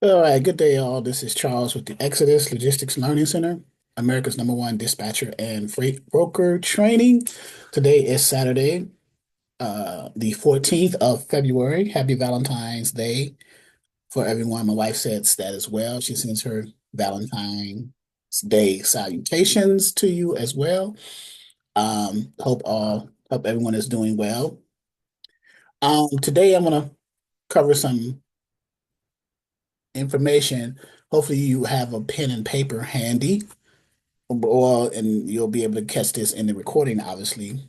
All right, good day, all. This is Charles with the Exodus Logistics Learning Center, America's #1 dispatcher and freight broker training. Today is Saturday, the 14th of February. Happy Valentine's Day for everyone. My wife said that as well. She sends her Valentine's Day salutations to you as well. Hope everyone is doing well. Today I'm gonna cover some information. Hopefully you have a pen and paper handy, or and you'll be able to catch this in the recording, obviously.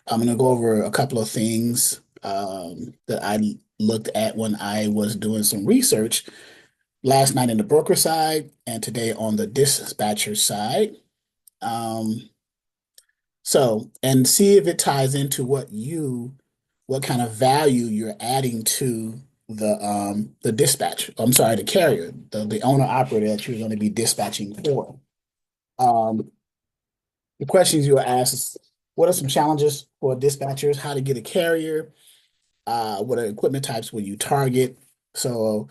I'm going to go over a couple of things that I looked at when I was doing some research last night in the broker side and today on the dispatcher side. Um, and see if it ties into what kind of value you're adding to the dispatch. I'm sorry, the carrier, the owner operator that you're going to be dispatching for. Um, the questions you were asked is, what are some challenges for dispatchers? How to get a carrier? What are equipment types will you target? So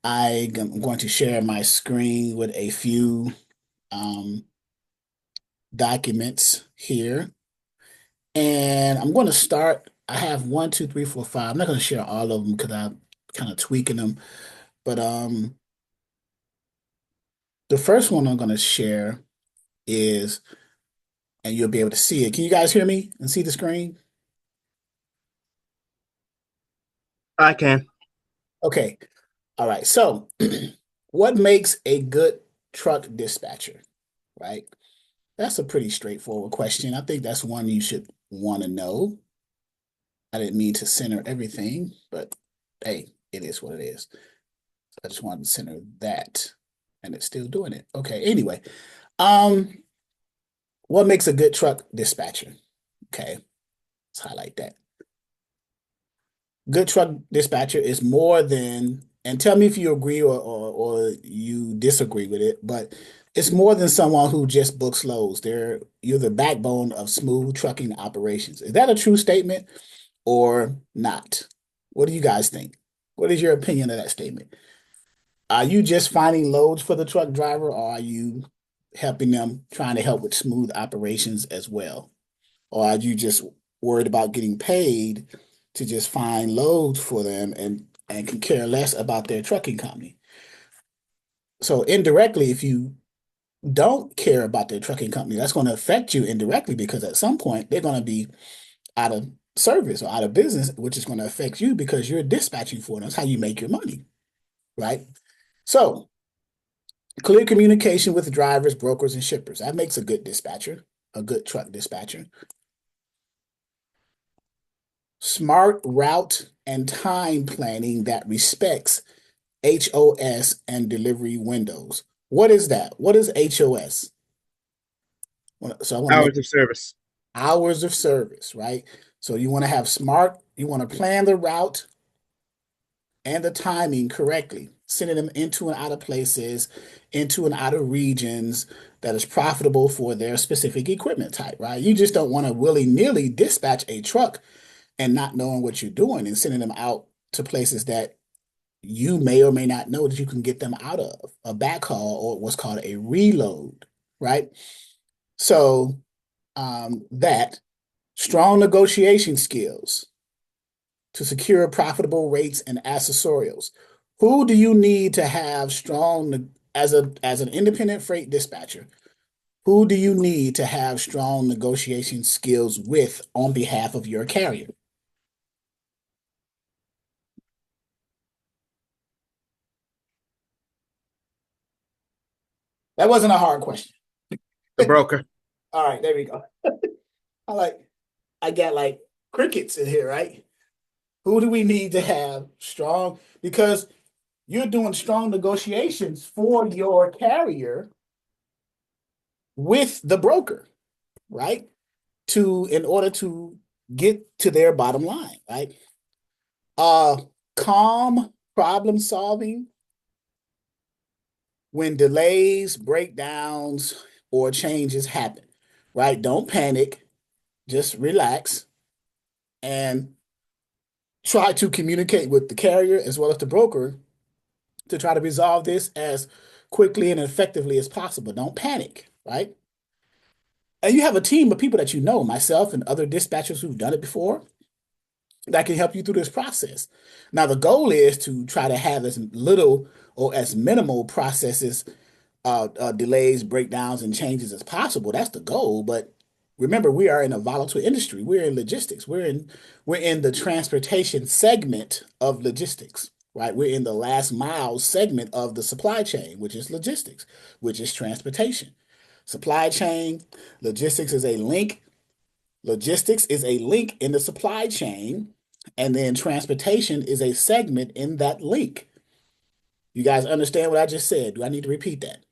I'm going to share my screen with a few um, documents here. And I'm going to start. I have one, two, three, four, five. I'm not going to share all of them because I'm kind of tweaking them. But the first one I'm going to share is, and you'll be able to see it. Can you guys hear me and see the screen? I can. Okay. All right. So, what makes a good truck dispatcher, right? That's a pretty straightforward question. I think that's one you should want to know. I didn't mean to center everything, but hey, it is what it is. I just wanted to center that, and it's still doing it. Okay. Anyway, um, what makes a good truck dispatcher? Okay, let's highlight that. Good truck dispatcher is more than, and tell me if you agree or you disagree with it, but it's more than someone who just books loads. You're the backbone of smooth trucking operations. Is that a true statement or not? What do you guys think? What is your opinion of that statement? Are you just finding loads for the truck driver, or are you helping them, trying to help with smooth operations as well? Or are you just worried about getting paid to just find loads for them and can care less about their trucking company? So indirectly, if you don't care about their trucking company, that's going to affect you indirectly because at some point they're going to be out of service or out of business, which is going to affect you because you're dispatching for them. That's how you make your money, right? So clear communication with drivers, brokers, and shippers. That makes a good dispatcher, a good truck dispatcher. Smart route and time planning that respects HOS and delivery windows. What is that? What is HOS? So I want to make Hours of service. hours of service, right? So you want to have you want to plan the route and the timing correctly, sending them into and out of places, into and out of regions that is profitable for their specific equipment type, right? You just don't want to willy-nilly dispatch a truck and not knowing what you're doing and sending them out to places that you may or may not know that you can get them out of a backhaul or what's called a reload, right? So that strong negotiation skills to secure profitable rates and accessorials. Who do you need to have strong as an independent freight dispatcher? Who do you need to have strong negotiation skills with on behalf of your carrier? That wasn't a hard question. The broker. All right, there we go. I like I got like crickets in here, right? Who do we need to have strong? Because you're doing strong negotiations for your carrier with the broker, right? In order to get to their bottom line, right? Uh, Calm problem solving when delays, breakdowns, or changes happen, right? Don't panic, just relax and try to communicate with the carrier as well as the broker to try to resolve this as quickly and effectively as possible. Don't panic, right? And you have a team of people that you know, myself and other dispatchers who've done it before, that can help you through this process. Now, the goal is to try to have as little or as minimal processes, delays, breakdowns, and changes as possible. That's the goal. But remember, we are in a volatile industry. We're in logistics. We're in the transportation segment of logistics, right? We're in the last mile segment of the supply chain, which is logistics, which is transportation. Supply chain, logistics is a link. Logistics is a link in the supply chain, and then transportation is a segment in that link. You guys understand what I just said? Do I need to repeat that?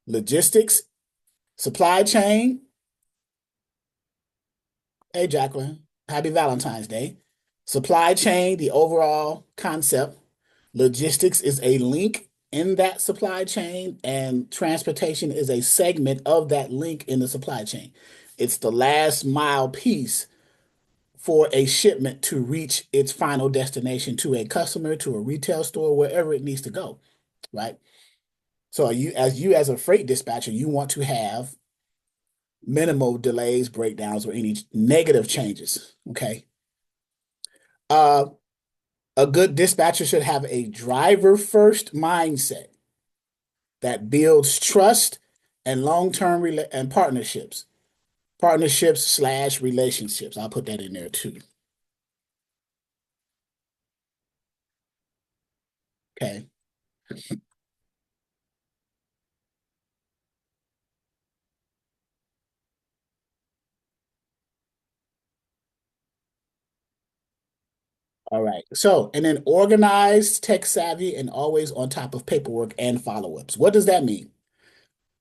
Logistics, supply chain. Hey, Jacqueline, happy Valentine's Day. Supply chain, the overall concept. Logistics is a link in that supply chain, and transportation is a segment of that link in the supply chain. It's the last mile piece for a shipment to reach its final destination to a customer, to a retail store, wherever it needs to go, right? So you as a freight dispatcher, you want to have minimal delays, breakdowns, or any negative changes. Okay. Uh, a good dispatcher should have a driver first mindset that builds trust and long-term and partnerships / relationships. I'll put that in there too. Okay. All right. So, and then organized, tech savvy, and always on top of paperwork and follow-ups. What does that mean?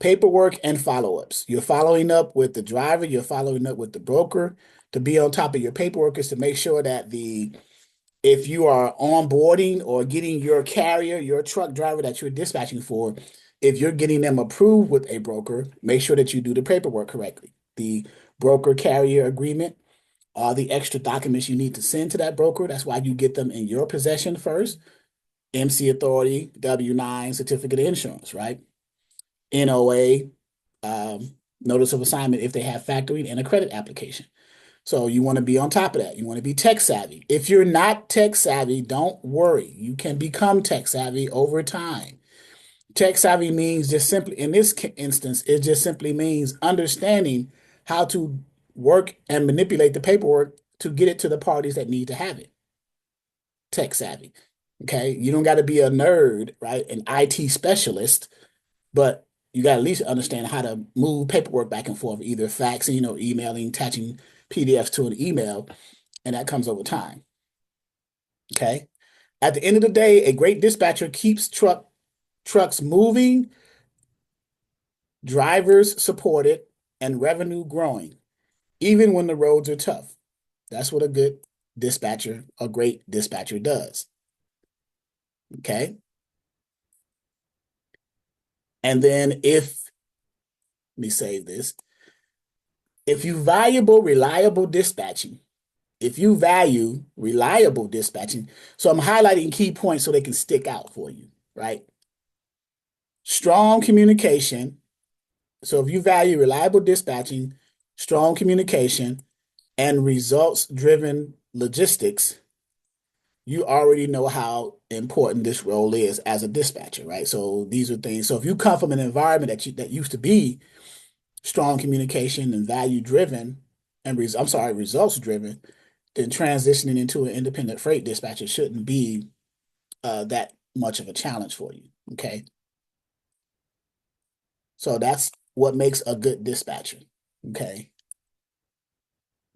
Paperwork and follow-ups. You're following up with the driver, you're following up with the broker. To be on top of your paperwork is to make sure that if you are onboarding or getting your carrier, your truck driver that you're dispatching for, if you're getting them approved with a broker, make sure that you do the paperwork correctly. The broker carrier agreement, all the extra documents you need to send to that broker. That's why you get them in your possession first. MC authority, W-9, certificate of insurance, right? NOA, notice of assignment if they have factoring, and a credit application. So you want to be on top of that. You want to be tech savvy. If you're not tech savvy, don't worry. You can become tech savvy over time. Tech savvy means just simply, in this instance, it just simply means understanding how to work and manipulate the paperwork to get it to the parties that need to have it. Tech savvy. Okay. You don't got to be a nerd, right? An IT specialist, but you got to at least understand how to move paperwork back and forth, either faxing or emailing, attaching PDFs to an email, and that comes over time. Okay. At the end of the day, a great dispatcher keeps trucks moving, drivers supported, and revenue growing, even when the roads are tough. That's what a great dispatcher does. Okay. And then let me save this. If you value reliable dispatching, so I'm highlighting key points so they can stick out for you, right? Strong communication. So if you value reliable dispatching, strong communication, and results-driven logistics, you already know how important this role is as a dispatcher, right? So these are things. So if you come from an environment that used to be strong communication and value-driven, and results-driven, then transitioning into an independent freight dispatcher shouldn't be that much of a challenge for you. Okay. So that's what makes a good dispatcher. Okay.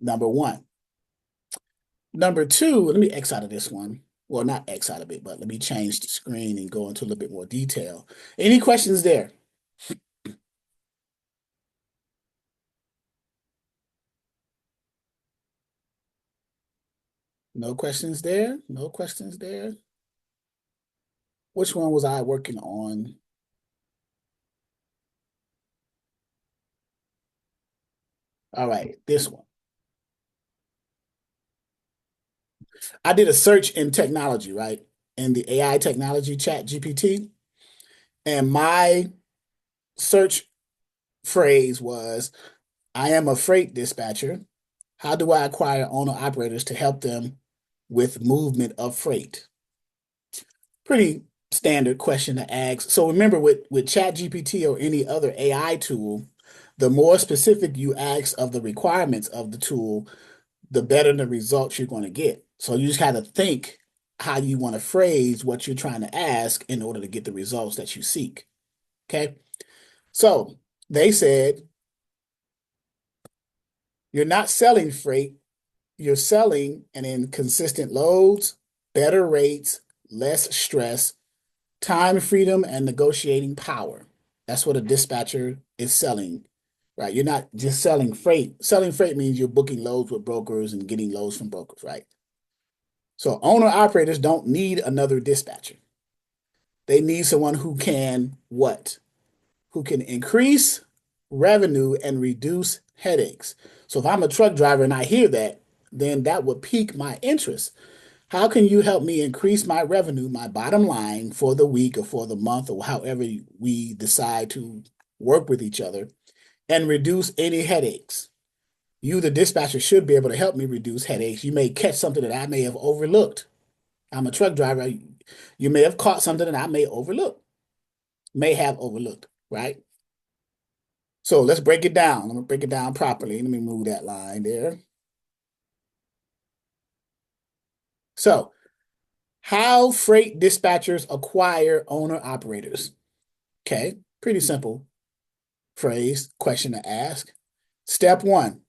Number one. Number two, let me X out of this one. Well, not X out of it, but let me change the screen and go into a little bit more detail. Any questions there? No questions there? No questions there? Which one was I working on? All right, this one. I did a search in technology, right? In the AI technology chat GPT. And my search phrase was, I am a freight dispatcher. How do I acquire owner operators to help them with movement of freight? Pretty standard question to ask. So remember, with ChatGPT or any other AI tool, the more specific you ask of the requirements of the tool, the better the results you're going to get. So you just got to think how you want to phrase what you're trying to ask in order to get the results that you seek. Okay. So they said, you're not selling freight, you're selling an inconsistent loads, better rates, less stress, time freedom, and negotiating power. That's what a dispatcher is selling, right? You're not just selling freight. Selling freight means you're booking loads with brokers and getting loads from brokers, right? So owner operators don't need another dispatcher. They need someone who can what? Who can increase revenue and reduce headaches. So if I'm a truck driver and I hear that, then that would pique my interest. How can you help me increase my revenue, my bottom line for the week or for the month or however we decide to work with each other and reduce any headaches? You, the dispatcher, should be able to help me reduce headaches. You may catch something that I may have overlooked. I'm a truck driver. You may have caught something that I may have overlooked, right? So let's break it down. I'm gonna break it down properly. Let me move that line there. So, how freight dispatchers acquire owner operators? Okay, pretty simple phrase, question to ask. Step one,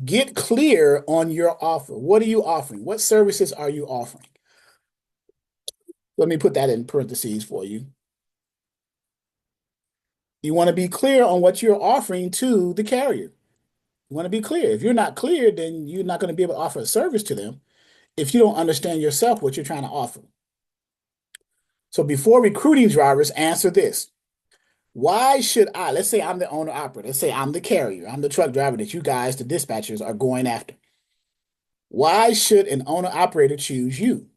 get clear on your offer. What are you offering? What services are you offering? Let me put that in parentheses for you. You want to be clear on what you're offering to the carrier. You want to be clear. If you're not clear, then you're not going to be able to offer a service to them if you don't understand yourself what you're trying to offer. So before recruiting drivers, answer this. Why should I, let's say I'm the owner operator, let's say I'm the carrier, I'm the truck driver that you guys, the dispatchers, are going after. Why should an owner operator choose you?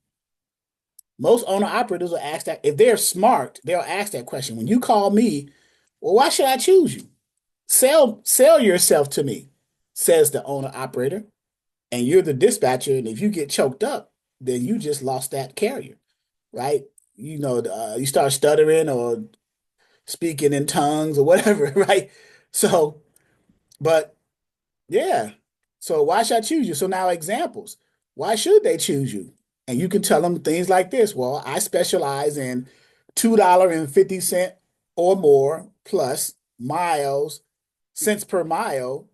Most owner operators will ask that. If they're smart, they'll ask that question. When you call me, well, why should I choose you? Sell yourself to me, says the owner operator. And you're the dispatcher. And if you get choked up, then you just lost that carrier, right? You start stuttering or speaking in tongues or whatever, right? So, but yeah. So why should I choose you? So now examples. Why should they choose you? And you can tell them things like this. Well, I specialize in $2.50 or more plus miles, cents per mile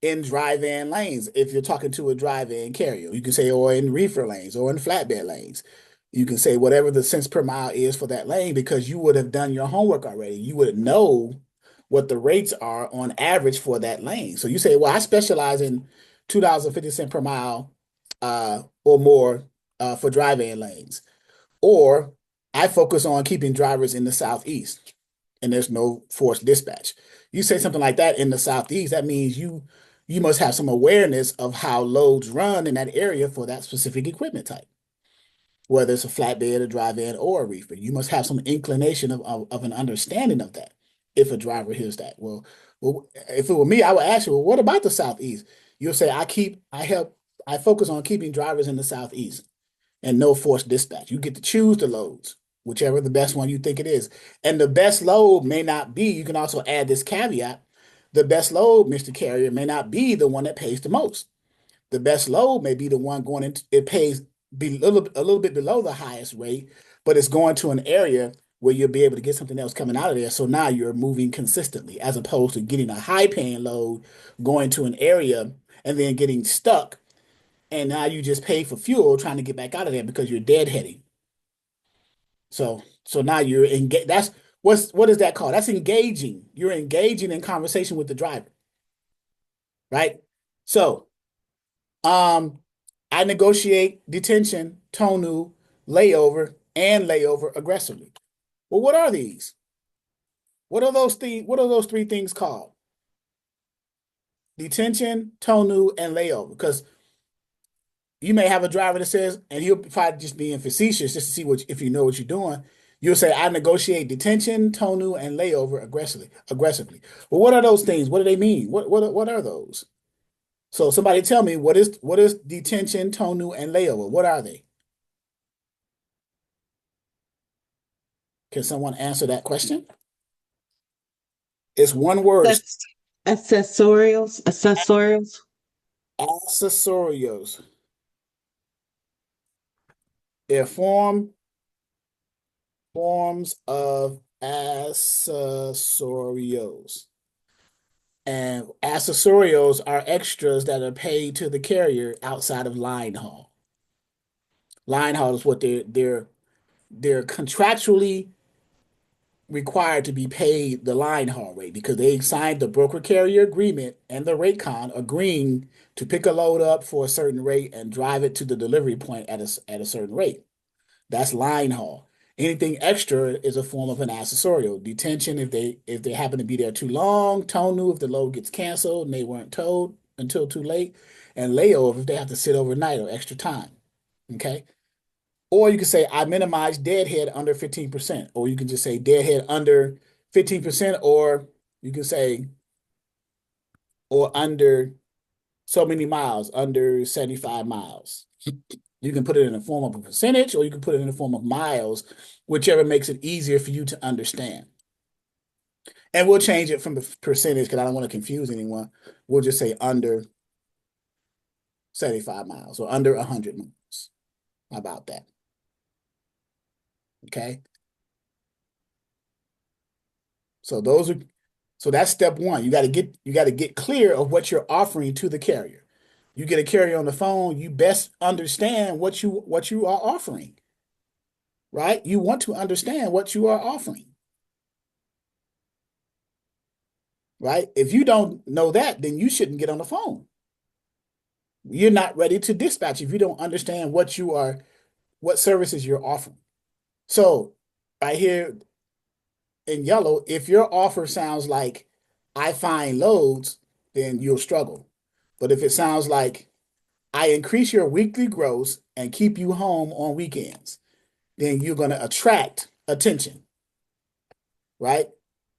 in drive-in lanes. If you're talking to a drive-in carrier, you can say, or in reefer lanes or in flatbed lanes. You can say whatever the cents per mile is for that lane because you would have done your homework already. You would know what the rates are on average for that lane. So you say, well, I specialize in $2.50 per mile or more for drive-in lanes. Or I focus on keeping drivers in the Southeast and there's no forced dispatch. You say something like that in the Southeast, that means you must have some awareness of how loads run in that area for that specific equipment type, whether it's a flatbed, a drive-in, or a reefer. You must have some inclination of an understanding of that if a driver hears that. Well, if it were me, I would ask you, well, what about the Southeast? You'll say, I focus on keeping drivers in the Southeast and no forced dispatch. You get to choose the loads, whichever the best one you think it is. And the best load may not be, you can also add this caveat, the best load, Mr. Carrier, may not be the one that pays the most. The best load may be the one going into, it pays be a little bit below the highest rate, but it's going to an area where you'll be able to get something else coming out of there. So now you're moving consistently as opposed to getting a high paying load, going to an area and then getting stuck. And now you just pay for fuel trying to get back out of there because you're deadheading. So now you're engaged. What is that called? That's engaging. You're engaging in conversation with the driver, right? So Um, I negotiate detention, tonu, layover, and layover aggressively. Well, what are these? What are those things? What are those three things called? Detention, tonu, and layover. Because You may have a driver that says, and he'll probably just being facetious just to see what if you know what you're doing. You'll say, I negotiate detention, tonneau, and layover aggressively. Aggressively. Well, what are those things? What do they mean? What are those? So somebody tell me what is detention, tonneau, and layover? What are they? Can someone answer that question? It's one word. That's accessorials. Accessorios. They're forms of accessorios. And accessorios are extras that are paid to the carrier outside of line haul. Line haul is what they're contractually required to be paid the line haul rate because they signed the broker carrier agreement and the rate con agreeing to pick a load up for a certain rate and drive it to the delivery point at a certain rate. That's line haul. Anything extra is a form of an accessorial. Detention if they happen to be there too long, tonneau if the load gets canceled and they weren't told until too late, and layover if they have to sit overnight or extra time. Okay. Or you can say I minimize deadhead under 15%, or you can just say deadhead under 15%, or you can say or under so many miles, under 75 miles. You can put it in the form of a percentage or you can put it in the form of miles, whichever makes it easier for you to understand. And we'll change it from the percentage because I don't want to confuse anyone. We'll just say under 75 miles or under 100 miles. How about that? Okay. So that's step one. You got to get clear of what you're offering to the carrier. You get a carrier on the phone, you best understand what you are offering, right? You want to understand what you are offering, right? If you don't know that, then you shouldn't get on the phone. You're not ready to dispatch if you don't understand what services you're offering. So right here in yellow, if your offer sounds like I find loads, then you'll struggle. But if it sounds like I increase your weekly gross and keep you home on weekends, then you're going to attract attention, right?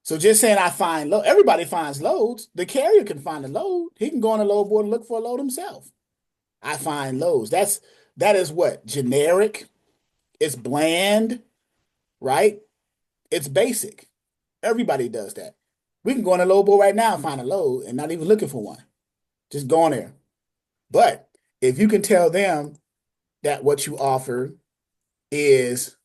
So just saying I find load, everybody finds loads. The carrier can find a load. He can go on a load board and look for a load himself. I find loads. That is what? Generic. It's bland, right? It's basic. Everybody does that. We can go on a load board right now and find a load and not even looking for one. Just go on there. But if you can tell them that what you offer is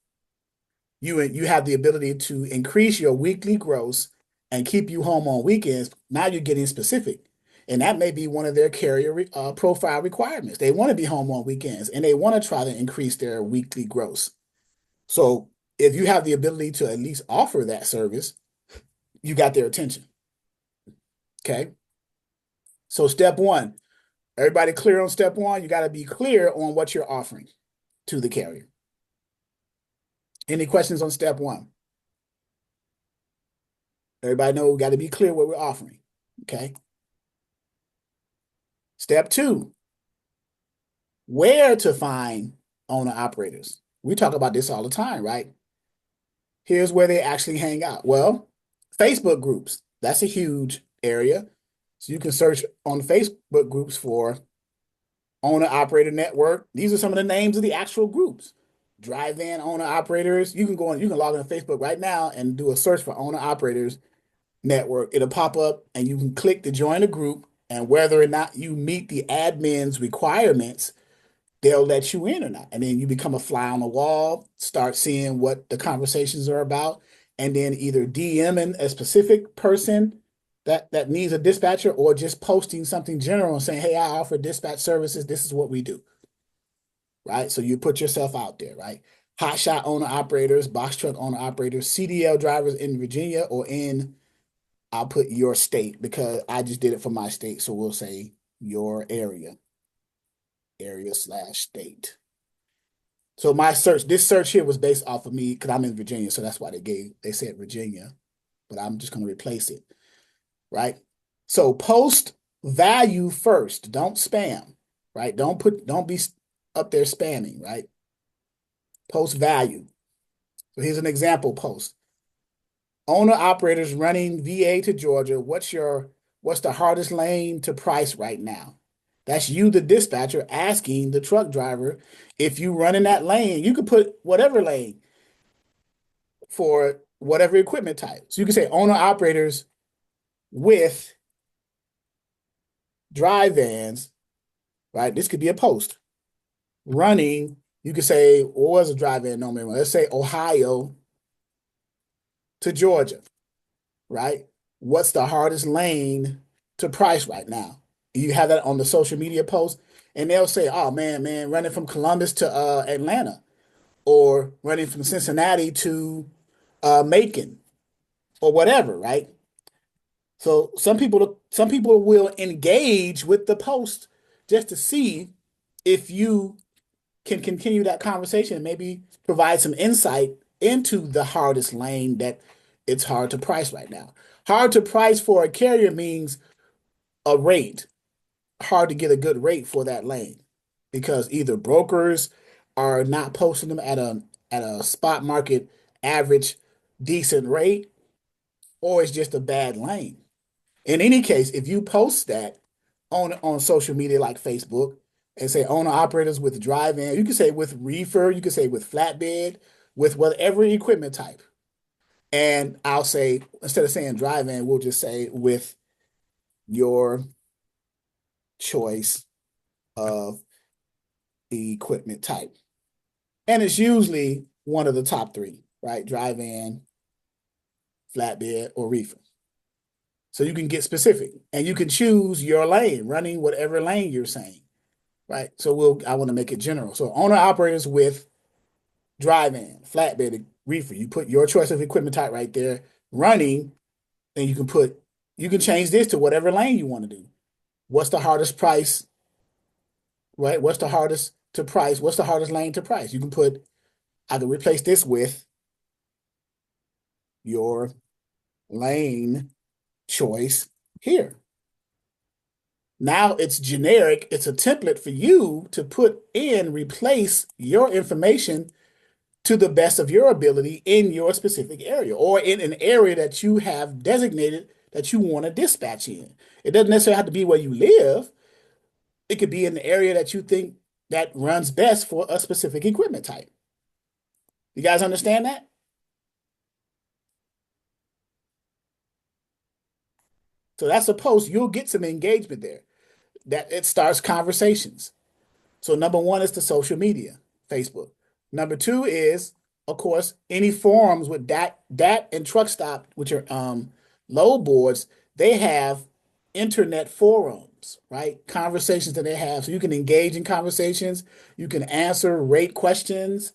you have the ability to increase your weekly gross and keep you home on weekends, now you're getting specific. And that may be one of their carrier profile requirements. They want to be home on weekends and they want to try to increase their weekly gross. So if you have the ability to at least offer that service, you got their attention. Okay. So step one, everybody clear on step one? You got to be clear on what you're offering to the carrier. Any questions on step one? Everybody know we got to be clear what we're offering. Okay. Step two, where to find owner operators. We talk about this all the time, right? Here's where they actually hang out. Well, Facebook groups, that's a huge area. So you can search on Facebook groups for owner operator network. These are some of the names of the actual groups. Drive-in owner operators. You can log into Facebook right now and do a search for owner operators network. It'll pop up and you can click to join a group, and whether or not you meet the admin's requirements, they'll let you in or not. And then you become a fly on the wall, start seeing what the conversations are about, and then either DMing a specific person that needs a dispatcher or just posting something general and saying, hey, I offer dispatch services. This is what we do. Right? So you put yourself out there, right? Hotshot owner operators, box truck owner operators, CDL drivers in Virginia or in, I'll put your state because I just did it for my state. So we'll say your area/state. So this search here was based off of me because I'm in Virginia. So that's why they said Virginia, but I'm just going to replace it, right? So post value first. Don't spam, right? Don't up there spamming, right? Post value. So here's an example post. Owner operators running VA to Georgia. What's the hardest lane to price right now? That's you, the dispatcher, asking the truck driver if you run in that lane. You could put whatever lane for whatever equipment type. So you can say owner operators with dry vans, right? This could be a post. Running, you could say, what was a dry van? No, let's say Ohio to Georgia, right? What's the hardest lane to price right now? You have that on the social media post, and they'll say, "Oh man, running from Columbus to Atlanta, or running from Cincinnati to Macon, or whatever." Right? So some people will engage with the post just to see if you can continue that conversation and maybe provide some insight into the hardest lane that it's hard to price right now. Hard to price for a carrier means a rate, hard to get a good rate for that lane because either brokers are not posting them at a spot market average decent rate, or it's just a bad lane. In any case, if you post that on social media like Facebook and say owner operators with drive-in, you can say with reefer, you can say with flatbed, with whatever equipment type. And I'll say, instead of saying drive-in, we'll just say with your choice of the equipment type. And it's usually one of the top three, right? Drive-in, flatbed, or reefer. So you can get specific and you can choose your lane, running whatever lane you're saying, right? So I want to make it general. So owner operators with drive-in, flatbed, reefer. You put your choice of equipment type right there, running, and you can change this to whatever lane you want to do. What's the hardest price, right? What's the hardest to price? What's the hardest lane to price? I can replace this with your lane choice here. Now it's generic. It's a template for you to replace your information to the best of your ability in your specific area or in an area that you have designated that you want to dispatch in. It doesn't necessarily have to be where you live. It could be in the area that you think that runs best for a specific equipment type. You guys understand that? So that's a post. You'll get some engagement there. That it starts conversations. So number one is the social media, Facebook. Number two is, of course, any forums with DAT and truck stop, which are load boards. They have internet forums, right? Conversations that they have. So you can engage in conversations. You can answer rate questions.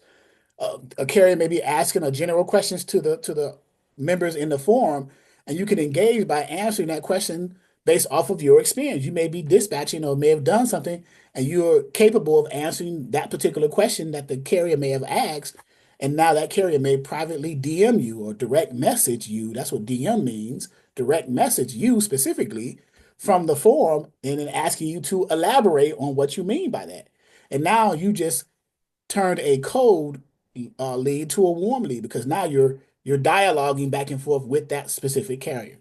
A carrier may be asking a general questions to the members in the forum, and you can engage by answering that question based off of your experience. You may be dispatching or may have done something, and you're capable of answering that particular question that the carrier may have asked. And now that carrier may privately DM you or direct message you. That's what DM means. Direct message you specifically from the forum and then asking you to elaborate on what you mean by that. And now you just turned a cold lead to a warm lead because now you're dialoguing back and forth with that specific carrier.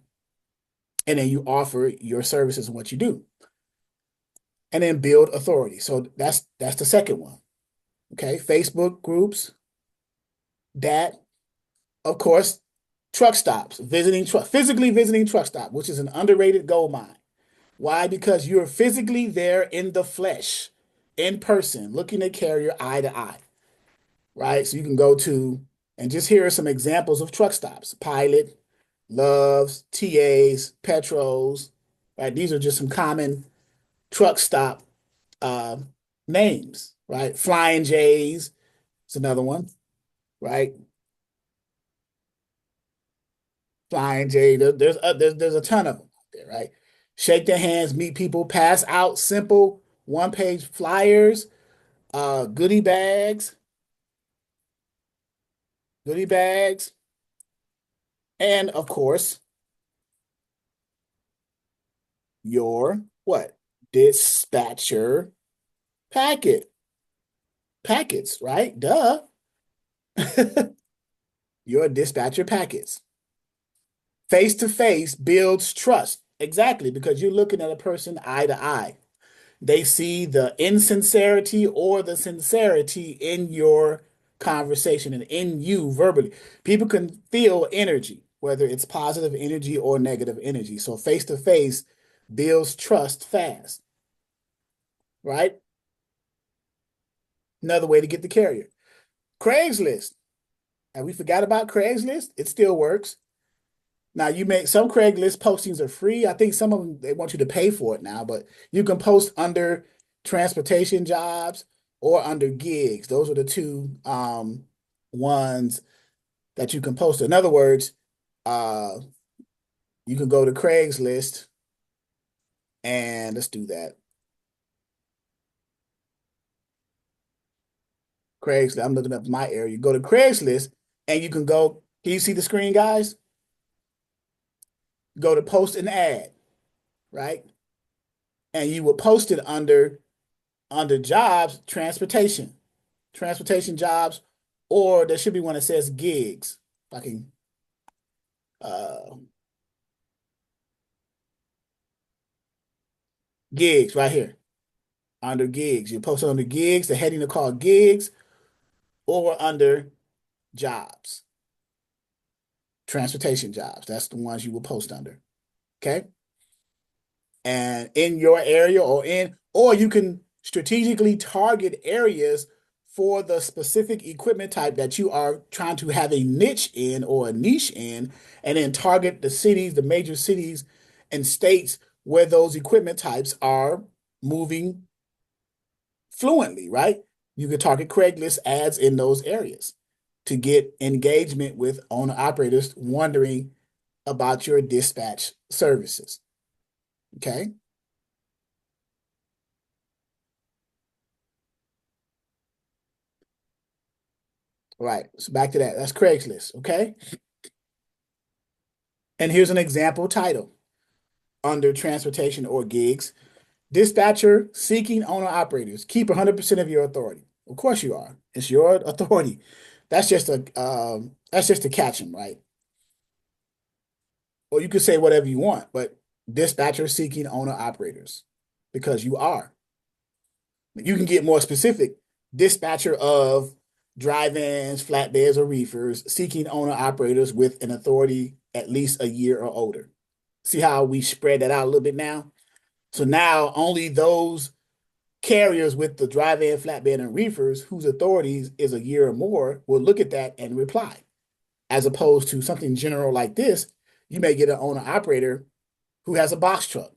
And then you offer your services and what you do. And then build authority. So that's the second one. Okay. Facebook groups, that, of course, truck stops, physically visiting truck stop, which is an underrated gold mine. Why? Because you're physically there in the flesh, in person, looking at carrier eye to eye. Right? So you can go to, and just here are some examples of truck stops: Pilot, Loves, TAs, Petros. Right? These are just some common truck stop uh, names. Right? Flying J's is another one. Right? Flying J. There's a ton of them out there. Right? Shake their hands, meet people, pass out simple one-page flyers, goodie bags, goodie bags, and of course your what? Dispatcher packet. packets, right? Duh. Your dispatcher packets. Face to face builds trust. Exactly, because you're looking at a person eye to eye. They see the insincerity or the sincerity in your conversation and in you verbally. People can feel energy, whether it's positive energy or negative energy. So face to face builds trust fast, right? Another way to get the carrier. Craigslist. And we forgot about Craigslist. It still works. Now you make some Craigslist postings are free. I think some of them they want you to pay for it now, but you can post under transportation jobs or under gigs. Those are the two ones that you can post. In other words, uh you can go to Craigslist and let's do that. Craigslist. I'm looking up my area. You go to Craigslist and you can go. Can you see the screen, guys? Go to post an ad, right? And you will post it under jobs, transportation jobs, or there should be one that says gigs. If I can, uh, gigs right here under gigs. You post it under gigs. The heading are called gigs or under jobs, transportation jobs. That's the ones you will post under. Okay. And in your area or you can strategically target areas for the specific equipment type that you are trying to have a niche in or a niche in, and then target the cities, the major cities and states where those equipment types are moving fluently, right? You can target Craigslist ads in those areas to get engagement with owner operators wondering about your dispatch services. Okay. Right. So back to that. That's Craigslist. Okay. And here's an example title under transportation or gigs. Dispatcher seeking owner operators. Keep 100% of your authority. Of course you are. It's your authority. That's just to catch them, right? Or you could say whatever you want, but dispatcher seeking owner operators because you are. You can get more specific. Dispatcher of drive-ins, flatbeds, or reefers seeking owner operators with an authority at least a year or older. See how we spread that out a little bit now? So now only those carriers with the drive-in, flatbed, and reefers whose authorities is a year or more will look at that and reply. As opposed to something general like this, you may get an owner operator who has a box truck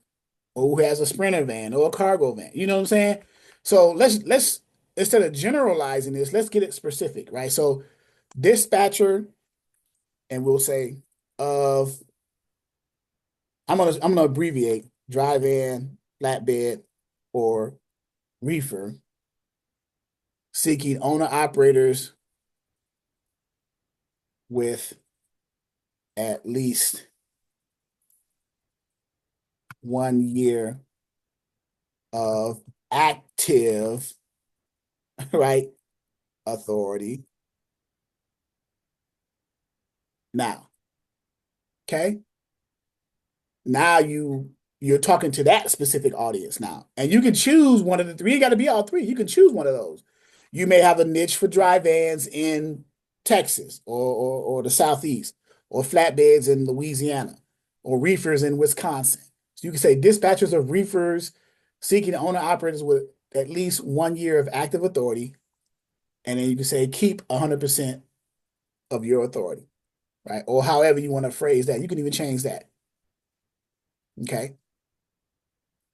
or who has a sprinter van or a cargo van. You know what I'm saying? So let's instead of generalizing this, let's get it specific, right? So dispatcher, and we'll say of I'm gonna abbreviate drive-in, flatbed, or reefer seeking owner operators with at least 1 year of active, right, authority. Now, okay? Now you're talking to that specific audience now. And you can choose one of the three. You got to be all three. You can choose one of those. You may have a niche for dry vans in Texas or the Southeast, or flatbeds in Louisiana, or reefers in Wisconsin. So you can say dispatchers of reefers seeking owner operators with at least 1 year of active authority. And then you can say keep 100% of your authority, right? Or however you want to phrase that. You can even change that. Okay.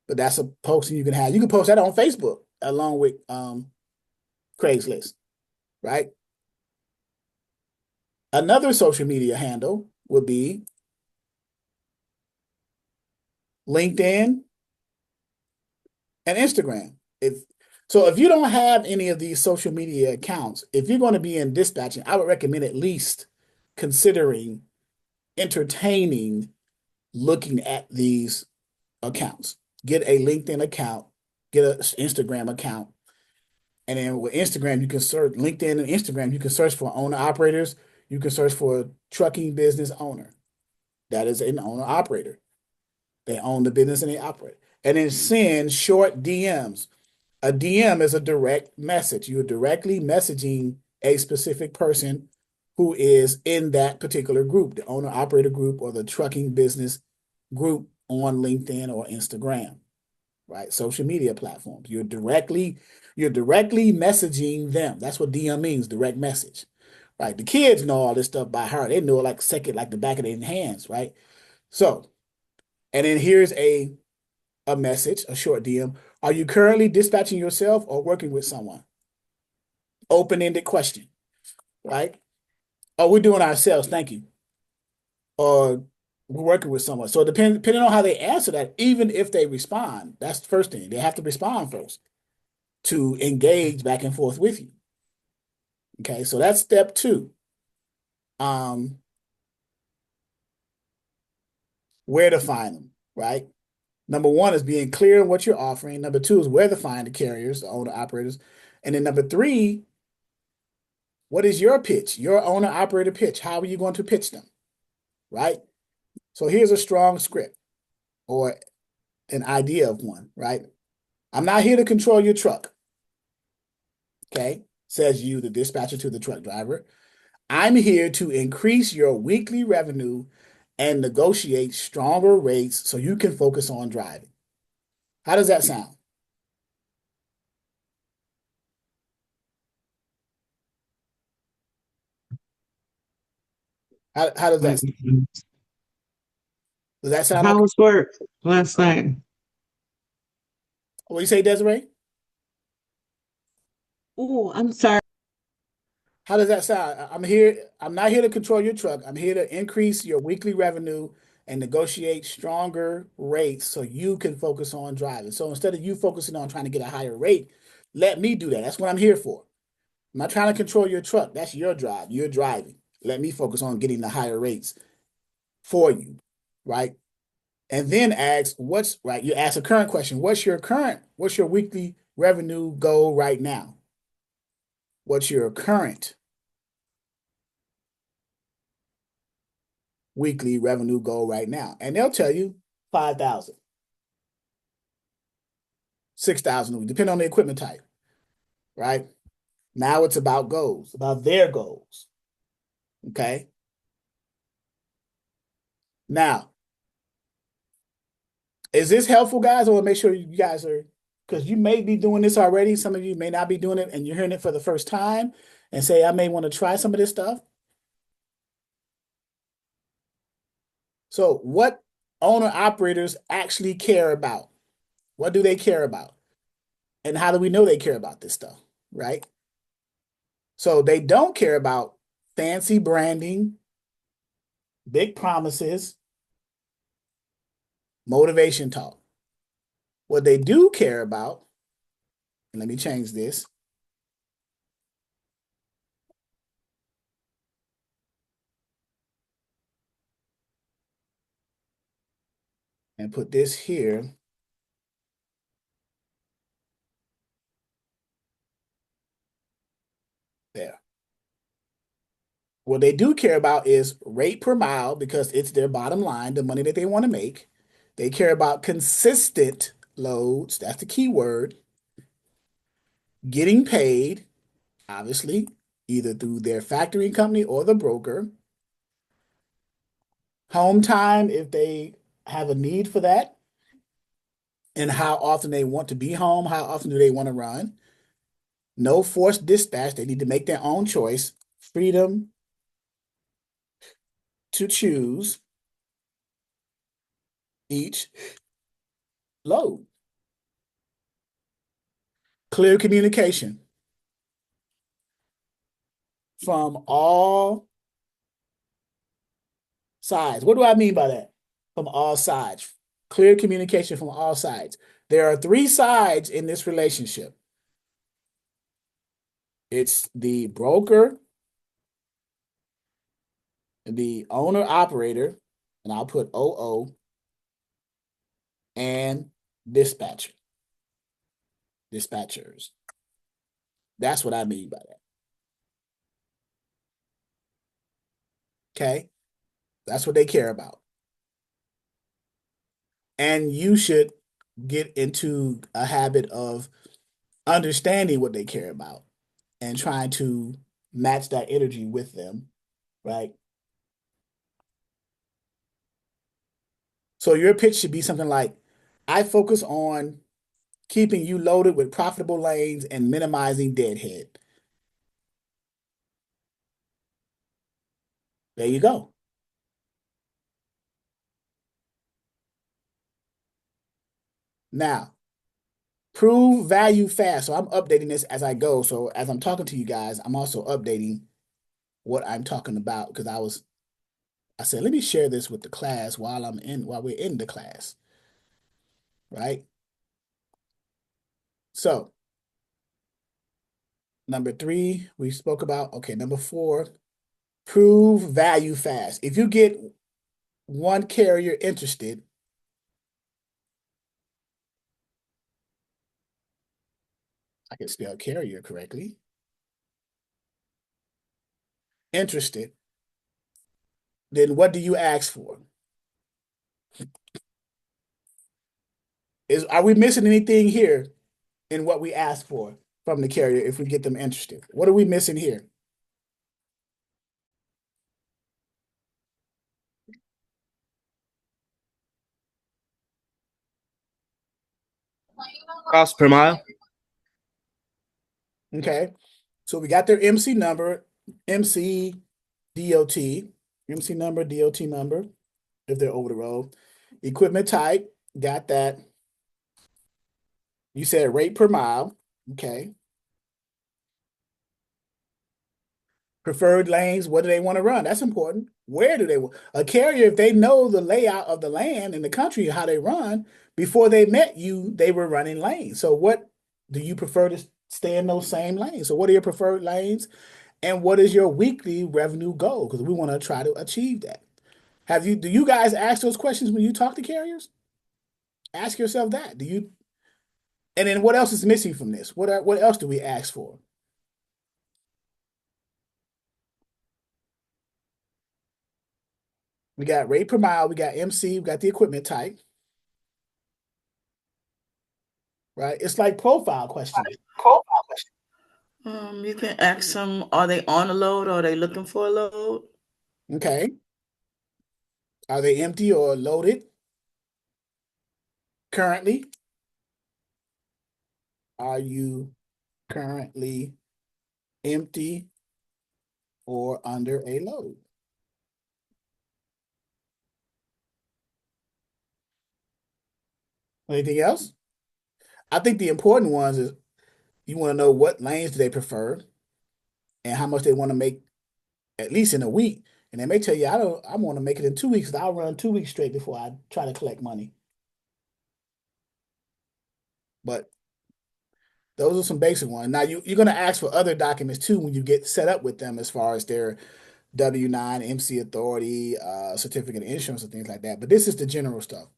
But that's a posting you can have. You can post that on Facebook along with Craigslist, right? Another social media handle would be LinkedIn and Instagram. If you don't have any of these social media accounts, if you're going to be in dispatching, I would recommend at least considering entertaining looking at these accounts. Get a LinkedIn account, get an Instagram account, And then with Instagram, you can search LinkedIn and Instagram, you can search for owner operators. You can search for a trucking business owner. That is an owner operator. They own the business and they operate. And then send short DMs. A DM is a direct message. You're directly messaging a specific person who is in that particular group, the owner operator group or the trucking business group on LinkedIn or Instagram, right? Social media platforms. You're directly messaging them. That's what DM means, direct message. Right. The kids know all this stuff by heart. They know it like second, like the back of their hands, right? So, and then here's a message, a short DM. Are you currently dispatching yourself or working with someone? Open-ended question, right? Oh, we're doing ourselves, thank you. Or we're working with someone. So depending on how they answer that, even if they respond, that's the first thing. They have to respond first to engage back and forth with you. Okay, so that's step two. Um, where to find them, right? Number one is being clear on what you're offering. Number two is where to find the carriers, the owner operators. And then number three, what is your pitch, your owner operator pitch? How are you going to pitch them, right? So here's a strong script or an idea of one, right? I'm not here to control your truck, okay? Says you, the dispatcher to the truck driver. I'm here to increase your weekly revenue and negotiate stronger rates so you can focus on driving. How does that sound? How does that sound How like was work last night? what you say, Desiree? Oh, I'm sorry. How does that sound? I'm here. I'm not here to control your truck. I'm here to increase your weekly revenue and negotiate stronger rates so you can focus on driving. So instead of you focusing on trying to get a higher rate, let me do that. That's what I'm here for. I'm not trying to control your truck. That's your drive. You're driving. Let me focus on getting the higher rates for you, right? And then ask what's right. You ask a current question. What's your weekly revenue goal right now? What's your current weekly revenue goal right now? And they'll tell you 5,000, 6,000, depending on the equipment type, right? Now it's about goals, about their goals. Okay. Now, is this helpful, guys? I want to make sure you guys are, because you may be doing this already. Some of you may not be doing it and you're hearing it for the first time and say, I may want to try some of this stuff. So, what owner operators actually care about? What do they care about? And how do we know they care about this stuff, right? So, they don't care about fancy branding, big promises, motivation talk. What they do care about, and let me change this. And put this here. There. What they do care about is rate per mile because it's their bottom line, the money that they want to make. They care about consistent loads. That's the key word. Getting paid, obviously, either through their factoring company or the broker. Home time, if they have a need for that, and how often they want to be home, how often do they want to run. No forced dispatch. They need to make their own choice. Freedom to choose each load. Clear communication from all sides. What do I mean by that? From all sides. Clear communication from all sides. There are three sides in this relationship. It's the broker, the owner operator, and I'll put OO, and dispatcher, dispatchers. That's what I mean by that. Okay? That's what they care about. And you should get into a habit of understanding what they care about and trying to match that energy with them, right? So your pitch should be something like, I focus on keeping you loaded with profitable lanes and minimizing deadhead. There you go. Now, prove value fast. So I'm updating this as I go. So as I'm talking to you guys, I'm also updating what I'm talking about because I said, let me share this with the class while we're in the class, right? So number 3, we spoke about. Okay, number 4, prove value fast. If you get one carrier interested, I can spell carrier correctly. Interested, then what do you ask for? Are we missing anything here in what we ask for from the carrier if we get them interested? What are we missing here? Cost per mile. Okay, so we got their MC number, MC DOT, MC number, DOT number, if they're over the road. Equipment type, got that. You said rate per mile, okay. Preferred lanes, what do they want to run? That's important. Where do they want? A carrier, if they know the layout of the land in the country, how they run, before they met you, they were running lanes. So what do you prefer to stay in those same lanes? So what are your preferred lanes? And what is your weekly revenue goal? Because we want to try to achieve that. Do you guys ask those questions when you talk to carriers? Ask yourself that. And then what else is missing from this? What else do we ask for? We got rate per mile, we got MC, we got the equipment type, right? It's like profile questioning. You can ask them, are they on a load or are they looking for a load? Okay. Are they empty or loaded currently? Are you currently empty or under a load? Anything else? I think the important ones is you want to know what lanes do they prefer and how much they want to make at least in a week. And they may tell you, I want to make it in 2 weeks. I'll run 2 weeks straight before I try to collect money. But those are some basic ones. Now you're going to ask for other documents too when you get set up with them as far as their W-9, MC authority, certificate of insurance and things like that. But this is the general stuff.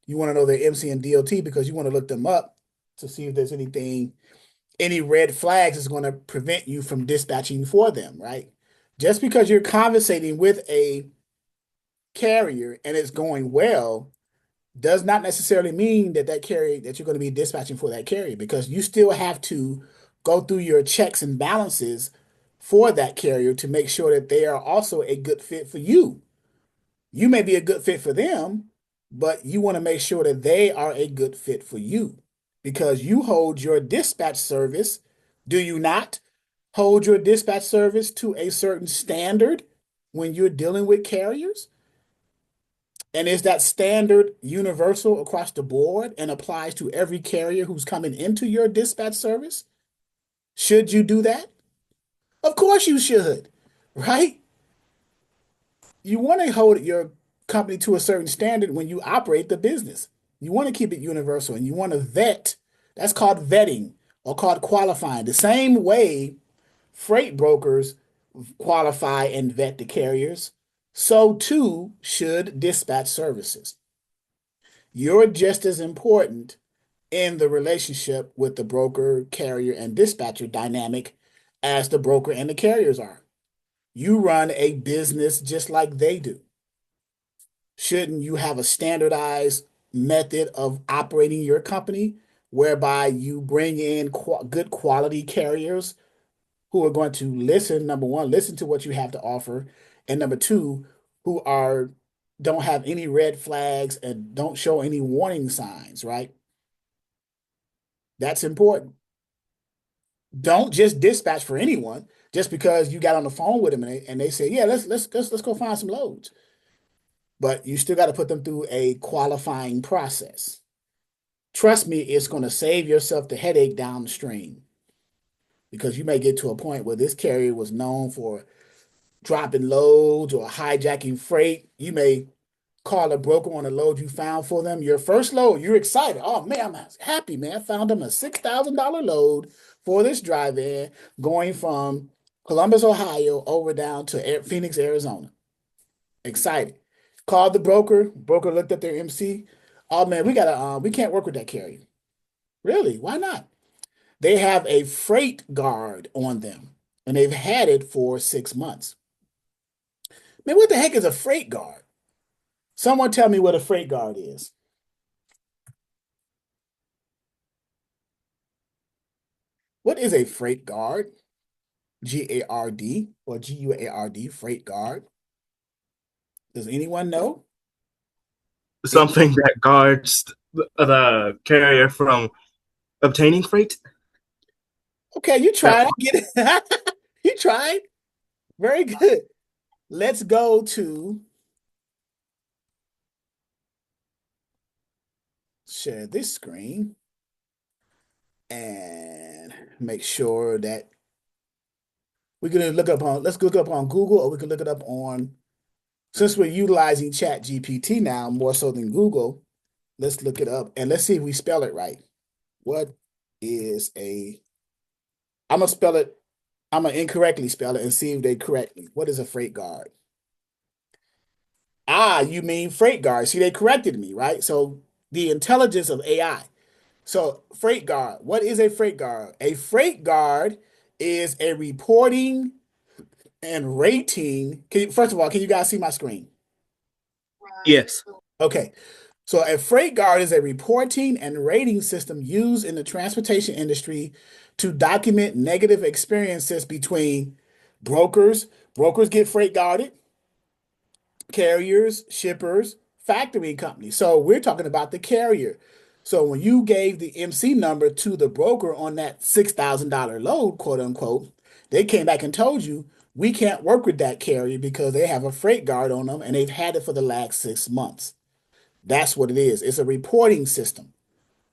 You want to know their MC and DOT because you want to look them up to see if there's any red flags that's going to prevent you from dispatching for them, right? Just because you're conversating with a carrier and it's going well does not necessarily mean that carrier that you're going to be dispatching for that carrier because you still have to go through your checks and balances for that carrier to make sure that they are also a good fit for you. You may be a good fit for them, but you want to make sure that they are a good fit for you because you hold your dispatch service, do you not? Hold your dispatch service to a certain standard when you're dealing with carriers? And is that standard universal across the board and applies to every carrier who's coming into your dispatch service? Should you do that? Of course you should, right? You want to hold your company to a certain standard when you operate the business. You want to keep it universal and you want to vet. That's called vetting or called qualifying. The same way freight brokers qualify and vet the carriers, so too should dispatch services. You're just as important in the relationship with the broker, carrier, and dispatcher dynamic as the broker and the carriers are. You run a business just like they do. Shouldn't you have a standardized method of operating your company whereby you bring in good quality carriers who are going to listen, number one, listen to what you have to offer, and number two, who are don't have any red flags and don't show any warning signs, right? That's important. Don't just dispatch for anyone just because you got on the phone with them and they say, yeah, let's go find some loads. But you still got to put them through a qualifying process. Trust me, it's going to save yourself the headache downstream because you may get to a point where this carrier was known for dropping loads or hijacking freight. You may call a broker on a load you found for them. Your first load, you're excited. Oh man, I'm happy, man. I found them a $6,000 load for this drive-in going from Columbus, Ohio, over down to Phoenix, Arizona. Excited. Called the broker. Broker looked at their MC. Oh man, we can't work with that carrier. Really? Why not? They have a FreightGuard on them, and they've had it for 6 months. Man, what the heck is a FreightGuard? Someone tell me what a FreightGuard is. What is a FreightGuard? GARD or GUARD, FreightGuard. Does anyone know? Something that guards the carrier from obtaining freight. Okay, you That, tried. Get it? You tried. Very good. Let's go to share this screen and make sure that we're going to look up on, let's look up on Google or we can look it up on, since we're utilizing Chat GPT now more so than Google, let's look it up and let's see if we spell it right. What is a, I'm going to spell it, I'm going to incorrectly spell it and see if they correct me. What is a freight guard? Ah, you mean freight guard. See, they corrected me, right? So the intelligence of AI. So freight guard, what is a freight guard? A freight guard is a reporting and rating. First of all, can you guys see my screen? yes. Okay. So a freight guard is a reporting and rating system used in the transportation industry to document negative experiences between brokers. Brokers get freight guarded, carriers, shippers, factory companies. So we're talking about the carrier. So when you gave the MC number to the broker on that $6,000 load, quote unquote, they came back and told you we can't work with that carrier because they have a freight guard on them and they've had it for the last 6 months. That's what it is. It's a reporting system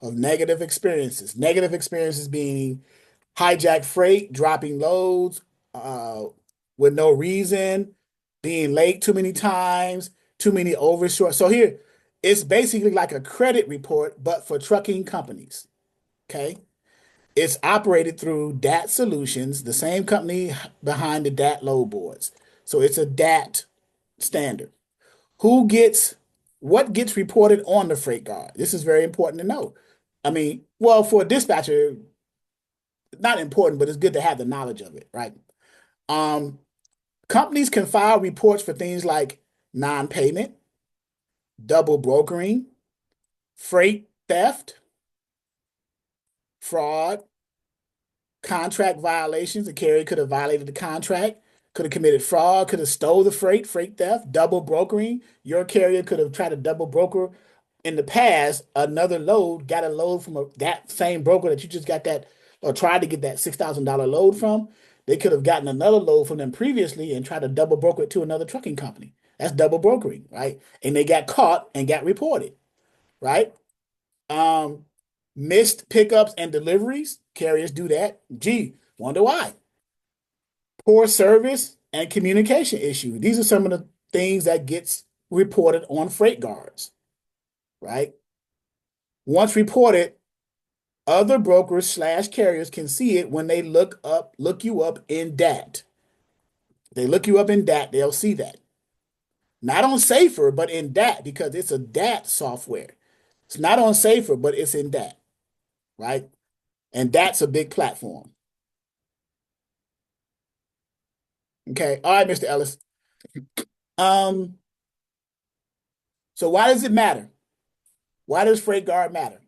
of negative experiences. Negative experiences being hijacked freight, dropping loads with no reason, being late too many times, too many overshort. So here, it's basically like a credit report, but for trucking companies. Okay. It's operated through DAT Solutions, the same company behind the DAT load boards. So it's a DAT standard. Who gets what gets reported on the freight guard? This is very important to know. I mean, well, for a dispatcher, not important, but it's good to have the knowledge of it, right? Um, Companies can file reports for things like non-payment, double brokering, freight theft, fraud, contract violations. The carrier could have violated the contract, could have committed fraud, could have stole the freight theft, double brokering. Your carrier could have tried to double broker in the past another load, got a load from that same broker that you just got that or tried to get that $6,000 load from. They could have gotten another load from them previously and tried to double broker it to another trucking company. That's double brokering, right? And they got caught and got reported, right? Um, Missed pickups and deliveries. Carriers do that. Gee, wonder why. Poor service and communication issue. These are some of the things that gets reported on freight guards, right? Once reported, other brokers slash carriers can see it when they look you up in DAT. They look you up in DAT, they'll see that. Not on Safer, but in DAT because it's a DAT software. It's not on Safer, but it's in DAT. right? And that's a big platform. Okay. All right, Mr. Ellis. Um, so why does it matter? Why does FreightGuard matter?